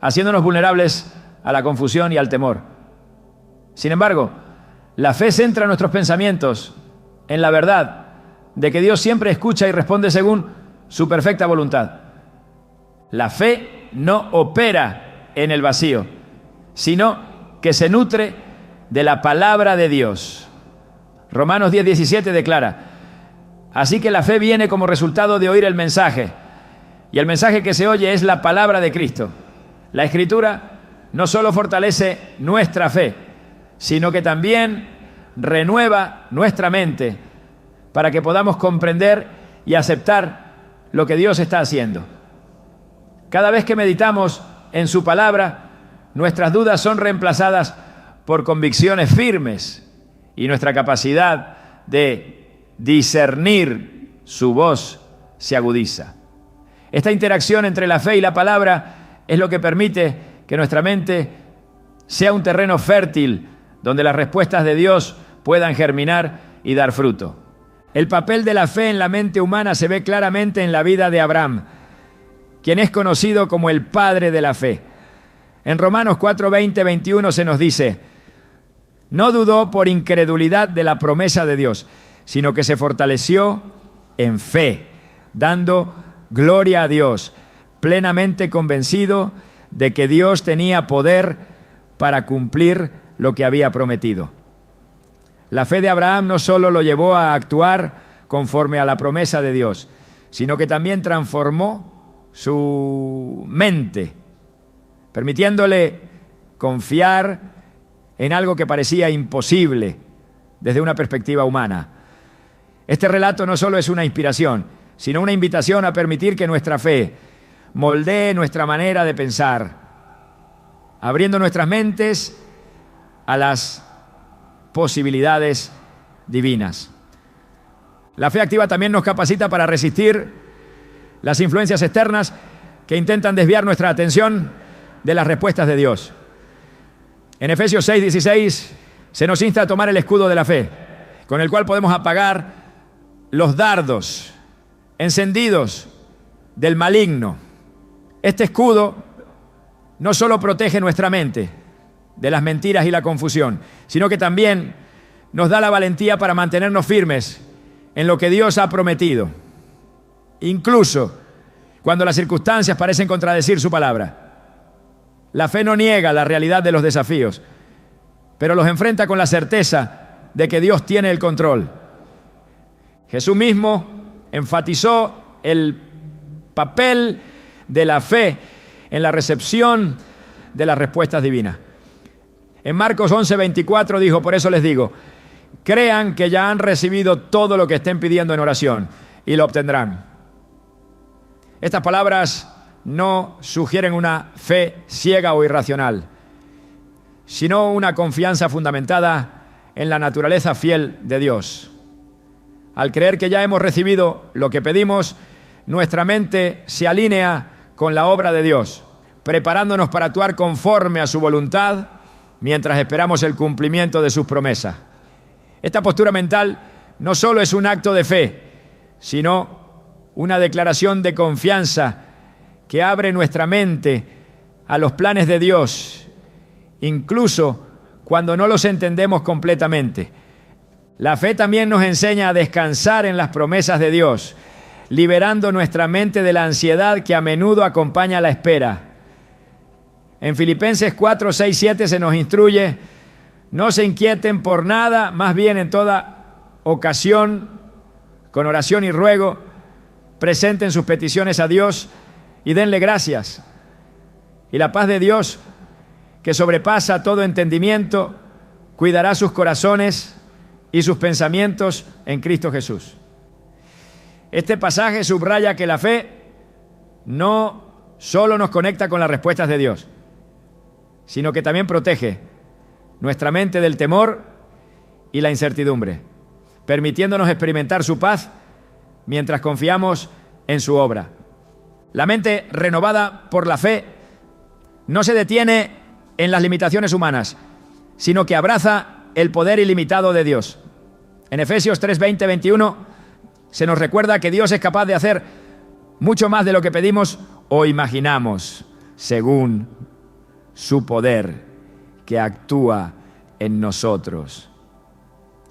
haciéndonos vulnerables a la confusión y al temor. Sin embargo, la fe centra nuestros pensamientos en la verdad de que Dios siempre escucha y responde según su perfecta voluntad. La fe no opera en el vacío, sino que se nutre de la palabra de Dios. Romanos 10:17 declara: así que la fe viene como resultado de oír el mensaje, y el mensaje que se oye es la palabra de Cristo. La Escritura no solo fortalece nuestra fe, sino que también renueva nuestra mente para que podamos comprender y aceptar lo que Dios está haciendo. Cada vez que meditamos en su palabra, nuestras dudas son reemplazadas por convicciones firmes y nuestra capacidad de discernir su voz se agudiza. Esta interacción entre la fe y la palabra es lo que permite que nuestra mente sea un terreno fértil donde las respuestas de Dios puedan germinar y dar fruto. El papel de la fe en la mente humana se ve claramente en la vida de Abraham, quien es conocido como el padre de la fe. En Romanos 4:20-21 se nos dice: no dudó por incredulidad de la promesa de Dios, sino que se fortaleció en fe, dando gloria a Dios, plenamente convencido de que Dios tenía poder para cumplir lo que había prometido. La fe de Abraham no solo lo llevó a actuar conforme a la promesa de Dios, sino que también transformó su mente, permitiéndole confiar en algo que parecía imposible desde una perspectiva humana. Este relato no solo es una inspiración, sino una invitación a permitir que nuestra fe moldee nuestra manera de pensar, abriendo nuestras mentes a las posibilidades divinas. La fe activa también nos capacita para resistir las influencias externas que intentan desviar nuestra atención de las respuestas de Dios. En Efesios 6:16 se nos insta a tomar el escudo de la fe, con el cual podemos apagar los dardos encendidos del maligno. Este escudo no solo protege nuestra mente de las mentiras y la confusión, sino que también nos da la valentía para mantenernos firmes en lo que Dios ha prometido, incluso cuando las circunstancias parecen contradecir su palabra. La fe no niega la realidad de los desafíos, pero los enfrenta con la certeza de que Dios tiene el control. Jesús mismo enfatizó el papel de la fe en la recepción de las respuestas divinas. En Marcos 11:24 dijo: por eso les digo crean que ya han recibido todo lo que estén pidiendo en oración y lo obtendrán. Estas palabras no sugieren una fe ciega o irracional, sino una confianza fundamentada en la naturaleza fiel de Dios. Al creer que ya hemos recibido lo que pedimos, nuestra mente se alinea con la obra de Dios, preparándonos para actuar conforme a su voluntad mientras esperamos el cumplimiento de sus promesas. Esta postura mental no solo es un acto de fe, sino una declaración de confianza que abre nuestra mente a los planes de Dios, incluso cuando no los entendemos completamente. La fe también nos enseña a descansar en las promesas de Dios, liberando nuestra mente de la ansiedad que a menudo acompaña la espera. En Filipenses 4, 6, 7 se nos instruye: no se inquieten por nada, más bien en toda ocasión, con oración y ruego, presenten sus peticiones a Dios y denle gracias. Y la paz de Dios, que sobrepasa todo entendimiento, cuidará sus corazones y sus pensamientos en Cristo Jesús. Este pasaje subraya que la fe no solo nos conecta con las respuestas de Dios, sino que también protege nuestra mente del temor y la incertidumbre, permitiéndonos experimentar su paz mientras confiamos en su obra. La mente renovada por la fe no se detiene en las limitaciones humanas, sino que abraza el poder ilimitado de Dios. En Efesios 3, 20, 21 se nos recuerda que Dios es capaz de hacer mucho más de lo que pedimos o imaginamos, según su poder que actúa en nosotros.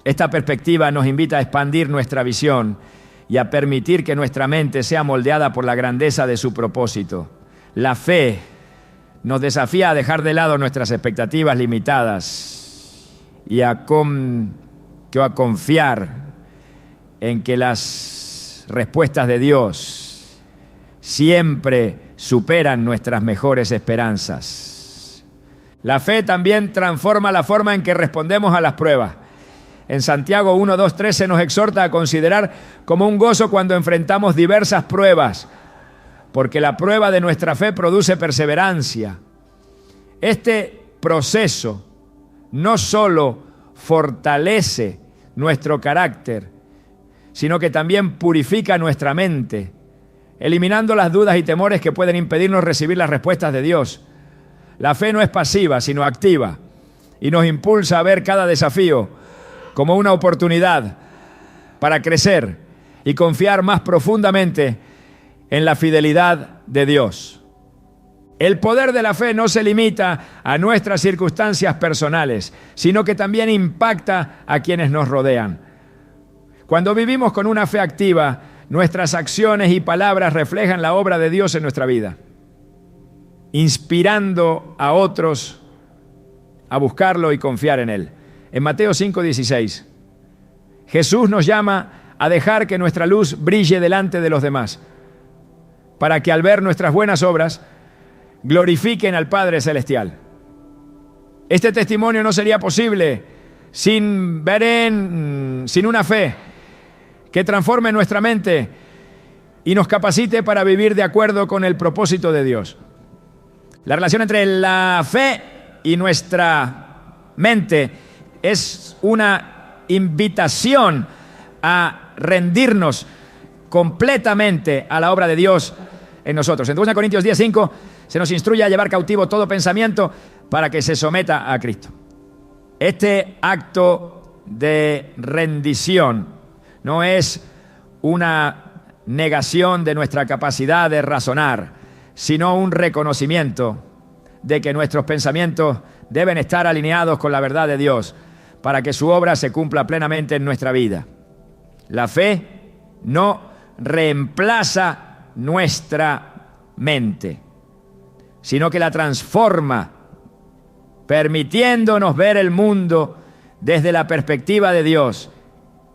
Esta perspectiva nos invita a expandir nuestra visión y a permitir que nuestra mente sea moldeada por la grandeza de su propósito. La fe nos desafía a dejar de lado nuestras expectativas limitadas y a confiar en que las respuestas de Dios siempre superan nuestras mejores esperanzas. La fe también transforma la forma en que respondemos a las pruebas. En Santiago 1, 2, 3 se nos exhorta a considerar como un gozo cuando enfrentamos diversas pruebas, porque la prueba de nuestra fe produce perseverancia. Este proceso no solo fortalece nuestro carácter, sino que también purifica nuestra mente, eliminando las dudas y temores que pueden impedirnos recibir las respuestas de Dios. La fe no es pasiva, sino activa, y nos impulsa a ver cada desafío como una oportunidad para crecer y confiar más profundamente en la fidelidad de Dios. El poder de la fe no se limita a nuestras circunstancias personales, sino que también impacta a quienes nos rodean. Cuando vivimos con una fe activa, nuestras acciones y palabras reflejan la obra de Dios en nuestra vida, inspirando a otros a buscarlo y confiar en Él. En Mateo 5:16, Jesús nos llama a dejar que nuestra luz brille delante de los demás, para que al ver nuestras buenas obras, glorifiquen al Padre Celestial. Este testimonio no sería posible sin una fe que transforme nuestra mente y nos capacite para vivir de acuerdo con el propósito de Dios. La relación entre la fe y nuestra mente es una invitación a rendirnos completamente a la obra de Dios en nosotros. En 2 Corintios 10:5 se nos instruye a llevar cautivo todo pensamiento para que se someta a Cristo. Este acto de rendición no es una negación de nuestra capacidad de razonar, sino un reconocimiento de que nuestros pensamientos deben estar alineados con la verdad de Dios para que su obra se cumpla plenamente en nuestra vida. La fe no reemplaza nuestra mente, sino que la transforma, permitiéndonos ver el mundo desde la perspectiva de Dios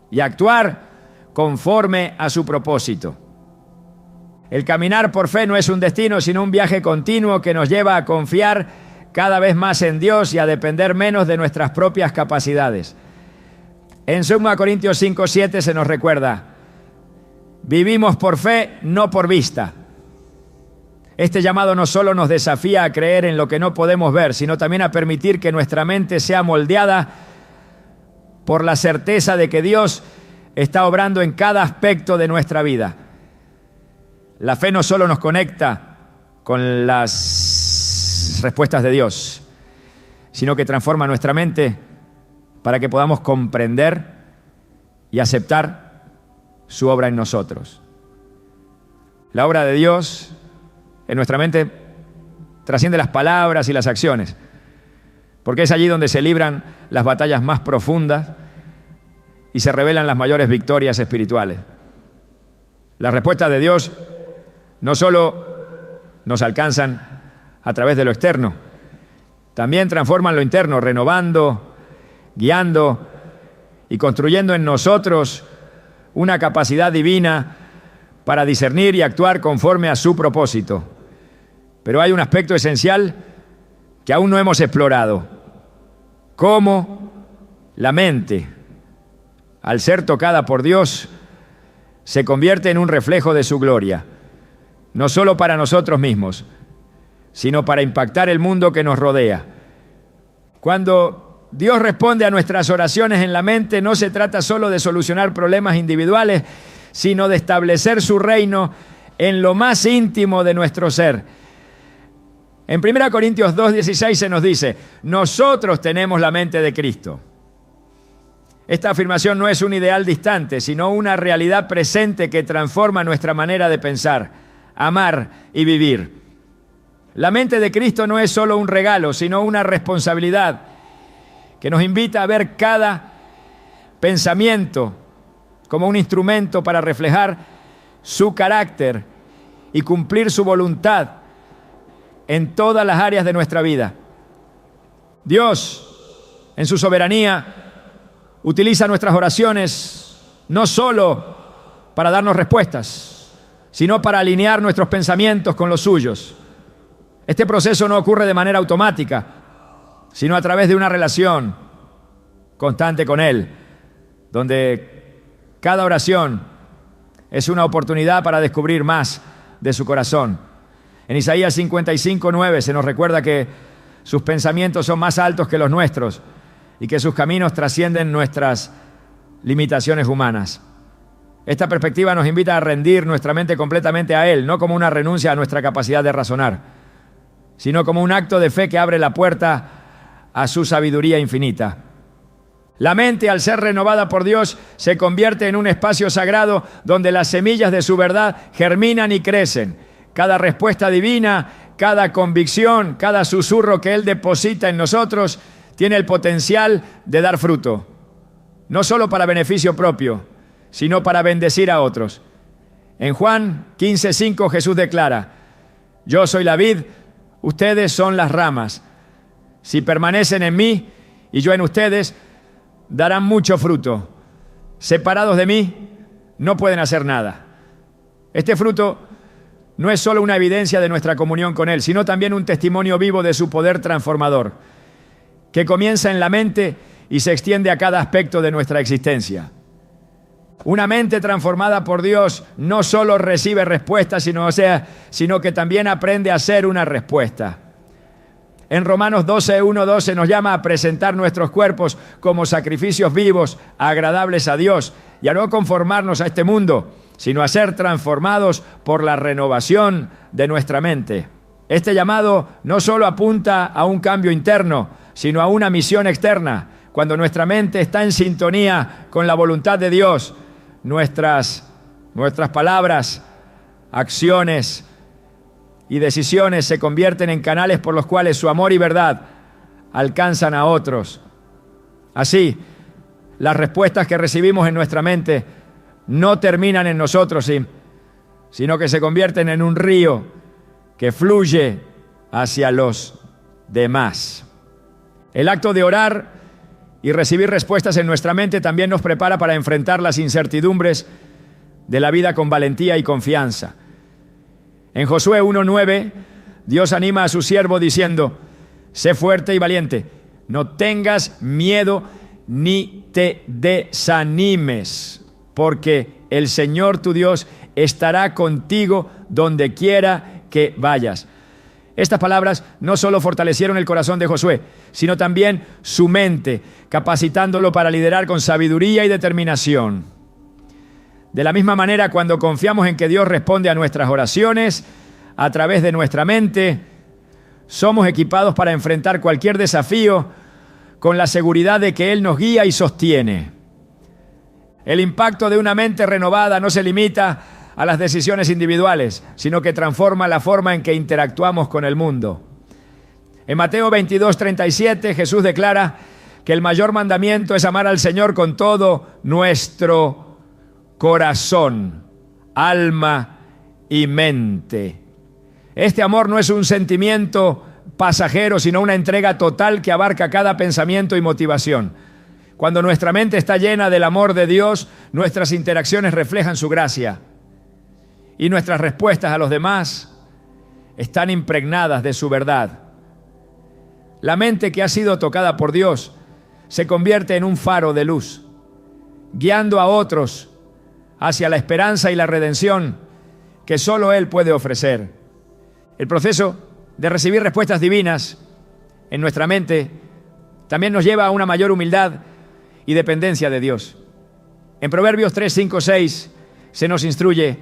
y actuar conforme a su propósito. El caminar por fe no es un destino, sino un viaje continuo que nos lleva a confiar cada vez más en Dios y a depender menos de nuestras propias capacidades. En 2 Corintios 5:7 se nos recuerda: vivimos por fe, no por vista. Este llamado no solo nos desafía a creer en lo que no podemos ver, sino también a permitir que nuestra mente sea moldeada por la certeza de que Dios está obrando en cada aspecto de nuestra vida. La fe no solo nos conecta con las respuestas de Dios, sino que transforma nuestra mente para que podamos comprender y aceptar su obra en nosotros. La obra de Dios en nuestra mente trasciende las palabras y las acciones, porque es allí donde se libran las batallas más profundas y se revelan las mayores victorias espirituales. Las respuestas de Dios no solo nos alcanzan a través de lo externo, también transforman lo interno, renovando, guiando y construyendo en nosotros una capacidad divina para discernir y actuar conforme a su propósito. Pero hay un aspecto esencial que aún no hemos explorado: cómo la mente, al ser tocada por Dios, se convierte en un reflejo de su gloria, no solo para nosotros mismos, sino para impactar el mundo que nos rodea. Cuando Dios responde a nuestras oraciones en la mente, no se trata solo de solucionar problemas individuales, sino de establecer su reino en lo más íntimo de nuestro ser. En 1 Corintios 2:16 se nos dice: nosotros tenemos la mente de Cristo. Esta afirmación no es un ideal distante, sino una realidad presente que transforma nuestra manera de pensar, amar y vivir. La mente de Cristo no es solo un regalo, sino una responsabilidad que nos invita a ver cada pensamiento como un instrumento para reflejar su carácter y cumplir su voluntad en todas las áreas de nuestra vida. Dios, en su soberanía, utiliza nuestras oraciones no solo para darnos respuestas, sino para alinear nuestros pensamientos con los suyos. Este proceso no ocurre de manera automática, sino a través de una relación constante con Él, donde cada oración es una oportunidad para descubrir más de su corazón. En Isaías 55:9 se nos recuerda que sus pensamientos son más altos que los nuestros y que sus caminos trascienden nuestras limitaciones humanas. Esta perspectiva nos invita a rendir nuestra mente completamente a Él, no como una renuncia a nuestra capacidad de razonar, sino como un acto de fe que abre la puerta a su sabiduría infinita. La mente, al ser renovada por Dios, se convierte en un espacio sagrado donde las semillas de su verdad germinan y crecen. Cada respuesta divina, cada convicción, cada susurro que Él deposita en nosotros tiene el potencial de dar fruto, no solo para beneficio propio, sino para bendecir a otros. En Juan 15:5 Jesús declara: yo soy la vid, ustedes son las ramas. Si permanecen en mí y yo en ustedes, darán mucho fruto. Separados de mí, no pueden hacer nada. Este fruto no es solo una evidencia de nuestra comunión con Él, sino también un testimonio vivo de su poder transformador, que comienza en la mente y se extiende a cada aspecto de nuestra existencia. Una mente transformada por Dios no solo recibe respuestas, sino que también aprende a ser una respuesta. En Romanos 12:1-12 nos llama a presentar nuestros cuerpos como sacrificios vivos, agradables a Dios, y a no conformarnos a este mundo, sino a ser transformados por la renovación de nuestra mente. Este llamado no solo apunta a un cambio interno, sino a una misión externa. Cuando nuestra mente está en sintonía con la voluntad de Dios, nuestras palabras, acciones y decisiones se convierten en canales por los cuales su amor y verdad alcanzan a otros. Así, las respuestas que recibimos en nuestra mente no terminan en nosotros, sino que se convierten en un río que fluye hacia los demás. El acto de orar y recibir respuestas en nuestra mente también nos prepara para enfrentar las incertidumbres de la vida con valentía y confianza. En Josué 1:9, Dios anima a su siervo diciendo: sé fuerte y valiente, no tengas miedo ni te desanimes, porque el Señor tu Dios estará contigo donde quiera que vayas. Estas palabras no solo fortalecieron el corazón de Josué, sino también su mente, capacitándolo para liderar con sabiduría y determinación. De la misma manera, cuando confiamos en que Dios responde a nuestras oraciones a través de nuestra mente, somos equipados para enfrentar cualquier desafío con la seguridad de que Él nos guía y sostiene. El impacto de una mente renovada no se limita a las decisiones individuales, sino que transforma la forma en que interactuamos con el mundo. En Mateo 22:37, Jesús declara que el mayor mandamiento es amar al Señor con todo nuestro corazón, alma y mente. Este amor no es un sentimiento pasajero, sino una entrega total que abarca cada pensamiento y motivación. Cuando nuestra mente está llena del amor de Dios, nuestras interacciones reflejan su gracia y nuestras respuestas a los demás están impregnadas de su verdad. La mente que ha sido tocada por Dios se convierte en un faro de luz, guiando a otros hacia la esperanza y la redención que solo Él puede ofrecer. El proceso de recibir respuestas divinas en nuestra mente también nos lleva a una mayor humildad y dependencia de Dios. En Proverbios 3, 5, 6 se nos instruye: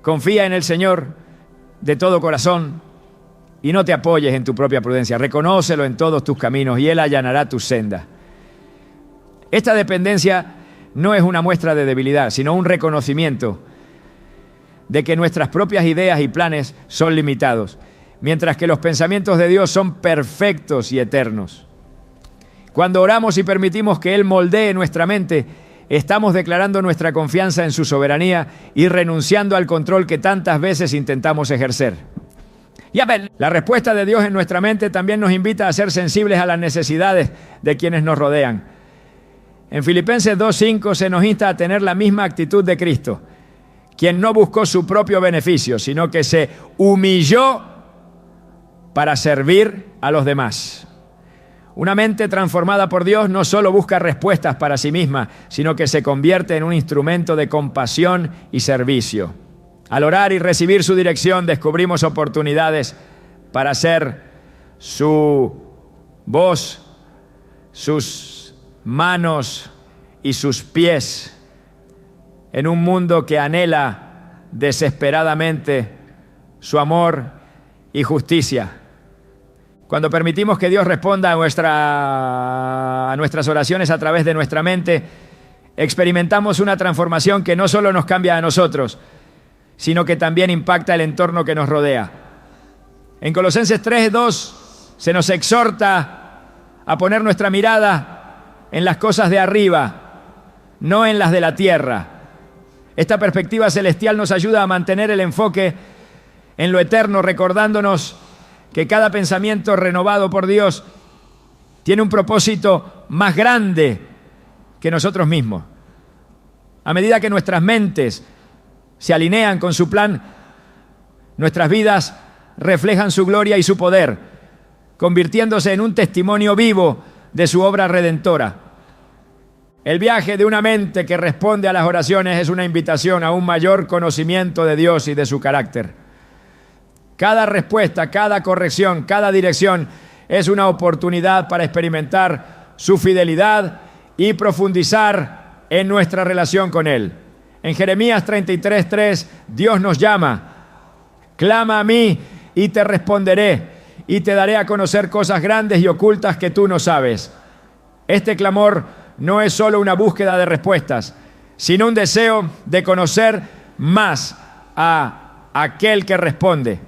confía en el Señor de todo corazón y no te apoyes en tu propia prudencia. Reconócelo en todos tus caminos y Él allanará tus sendas. Esta dependencia no es una muestra de debilidad, sino un reconocimiento de que nuestras propias ideas y planes son limitados, mientras que los pensamientos de Dios son perfectos y eternos. Cuando oramos y permitimos que Él moldee nuestra mente, estamos declarando nuestra confianza en su soberanía y renunciando al control que tantas veces intentamos ejercer. La respuesta de Dios en nuestra mente también nos invita a ser sensibles a las necesidades de quienes nos rodean. En Filipenses 2:5 se nos insta a tener la misma actitud de Cristo, quien no buscó su propio beneficio, sino que se humilló para servir a los demás. Una mente transformada por Dios no solo busca respuestas para sí misma, sino que se convierte en un instrumento de compasión y servicio. Al orar y recibir su dirección, descubrimos oportunidades para ser su voz, sus manos y sus pies en un mundo que anhela desesperadamente su amor y justicia. Cuando permitimos que Dios responda a nuestras oraciones a través de nuestra mente, experimentamos una transformación que no solo nos cambia a nosotros, sino que también impacta el entorno que nos rodea. En Colosenses 3:2 se nos exhorta a poner nuestra mirada en las cosas de arriba, no en las de la tierra. Esta perspectiva celestial nos ayuda a mantener el enfoque en lo eterno, recordándonos que cada pensamiento renovado por Dios tiene un propósito más grande que nosotros mismos. A medida que nuestras mentes se alinean con su plan, nuestras vidas reflejan su gloria y su poder, convirtiéndose en un testimonio vivo de su obra redentora. El viaje de una mente que responde a las oraciones es una invitación a un mayor conocimiento de Dios y de su carácter. Cada respuesta, cada corrección, cada dirección es una oportunidad para experimentar su fidelidad y profundizar en nuestra relación con Él. En Jeremías 33:3, Dios nos llama: clama a mí y te responderé y te daré a conocer cosas grandes y ocultas que tú no sabes. Este clamor no es solo una búsqueda de respuestas, sino un deseo de conocer más a aquel que responde.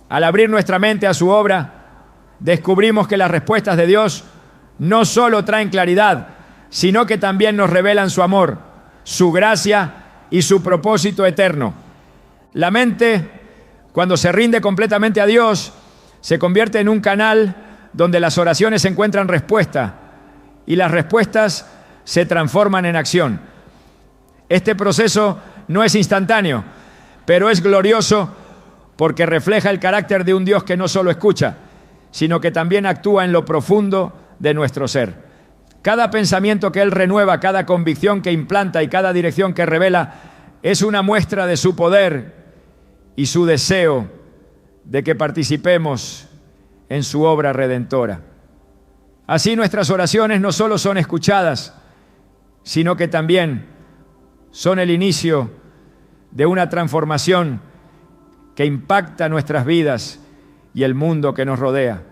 Al abrir nuestra mente a su obra, descubrimos que las respuestas de Dios no solo traen claridad, sino que también nos revelan su amor, su gracia y su propósito eterno. La mente, cuando se rinde completamente a Dios, se convierte en un canal donde las oraciones encuentran respuesta y las respuestas se transforman en acción. Este proceso no es instantáneo, pero es glorioso porque refleja el carácter de un Dios que no solo escucha, sino que también actúa en lo profundo de nuestro ser. Cada pensamiento que Él renueva, cada convicción que implanta y cada dirección que revela es una muestra de su poder y su deseo de que participemos en su obra redentora. Así nuestras oraciones no solo son escuchadas, sino que también son el inicio de una transformación que impacta nuestras vidas y el mundo que nos rodea.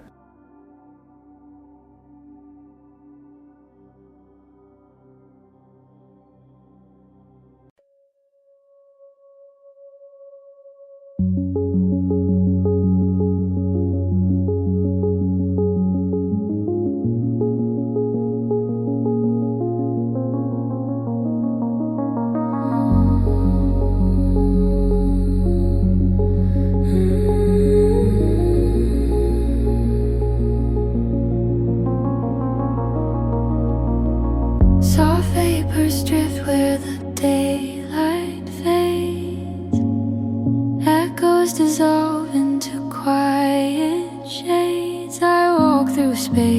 Soft vapors drift where the daylight fades. Echoes dissolve into quiet shades. I walk through space.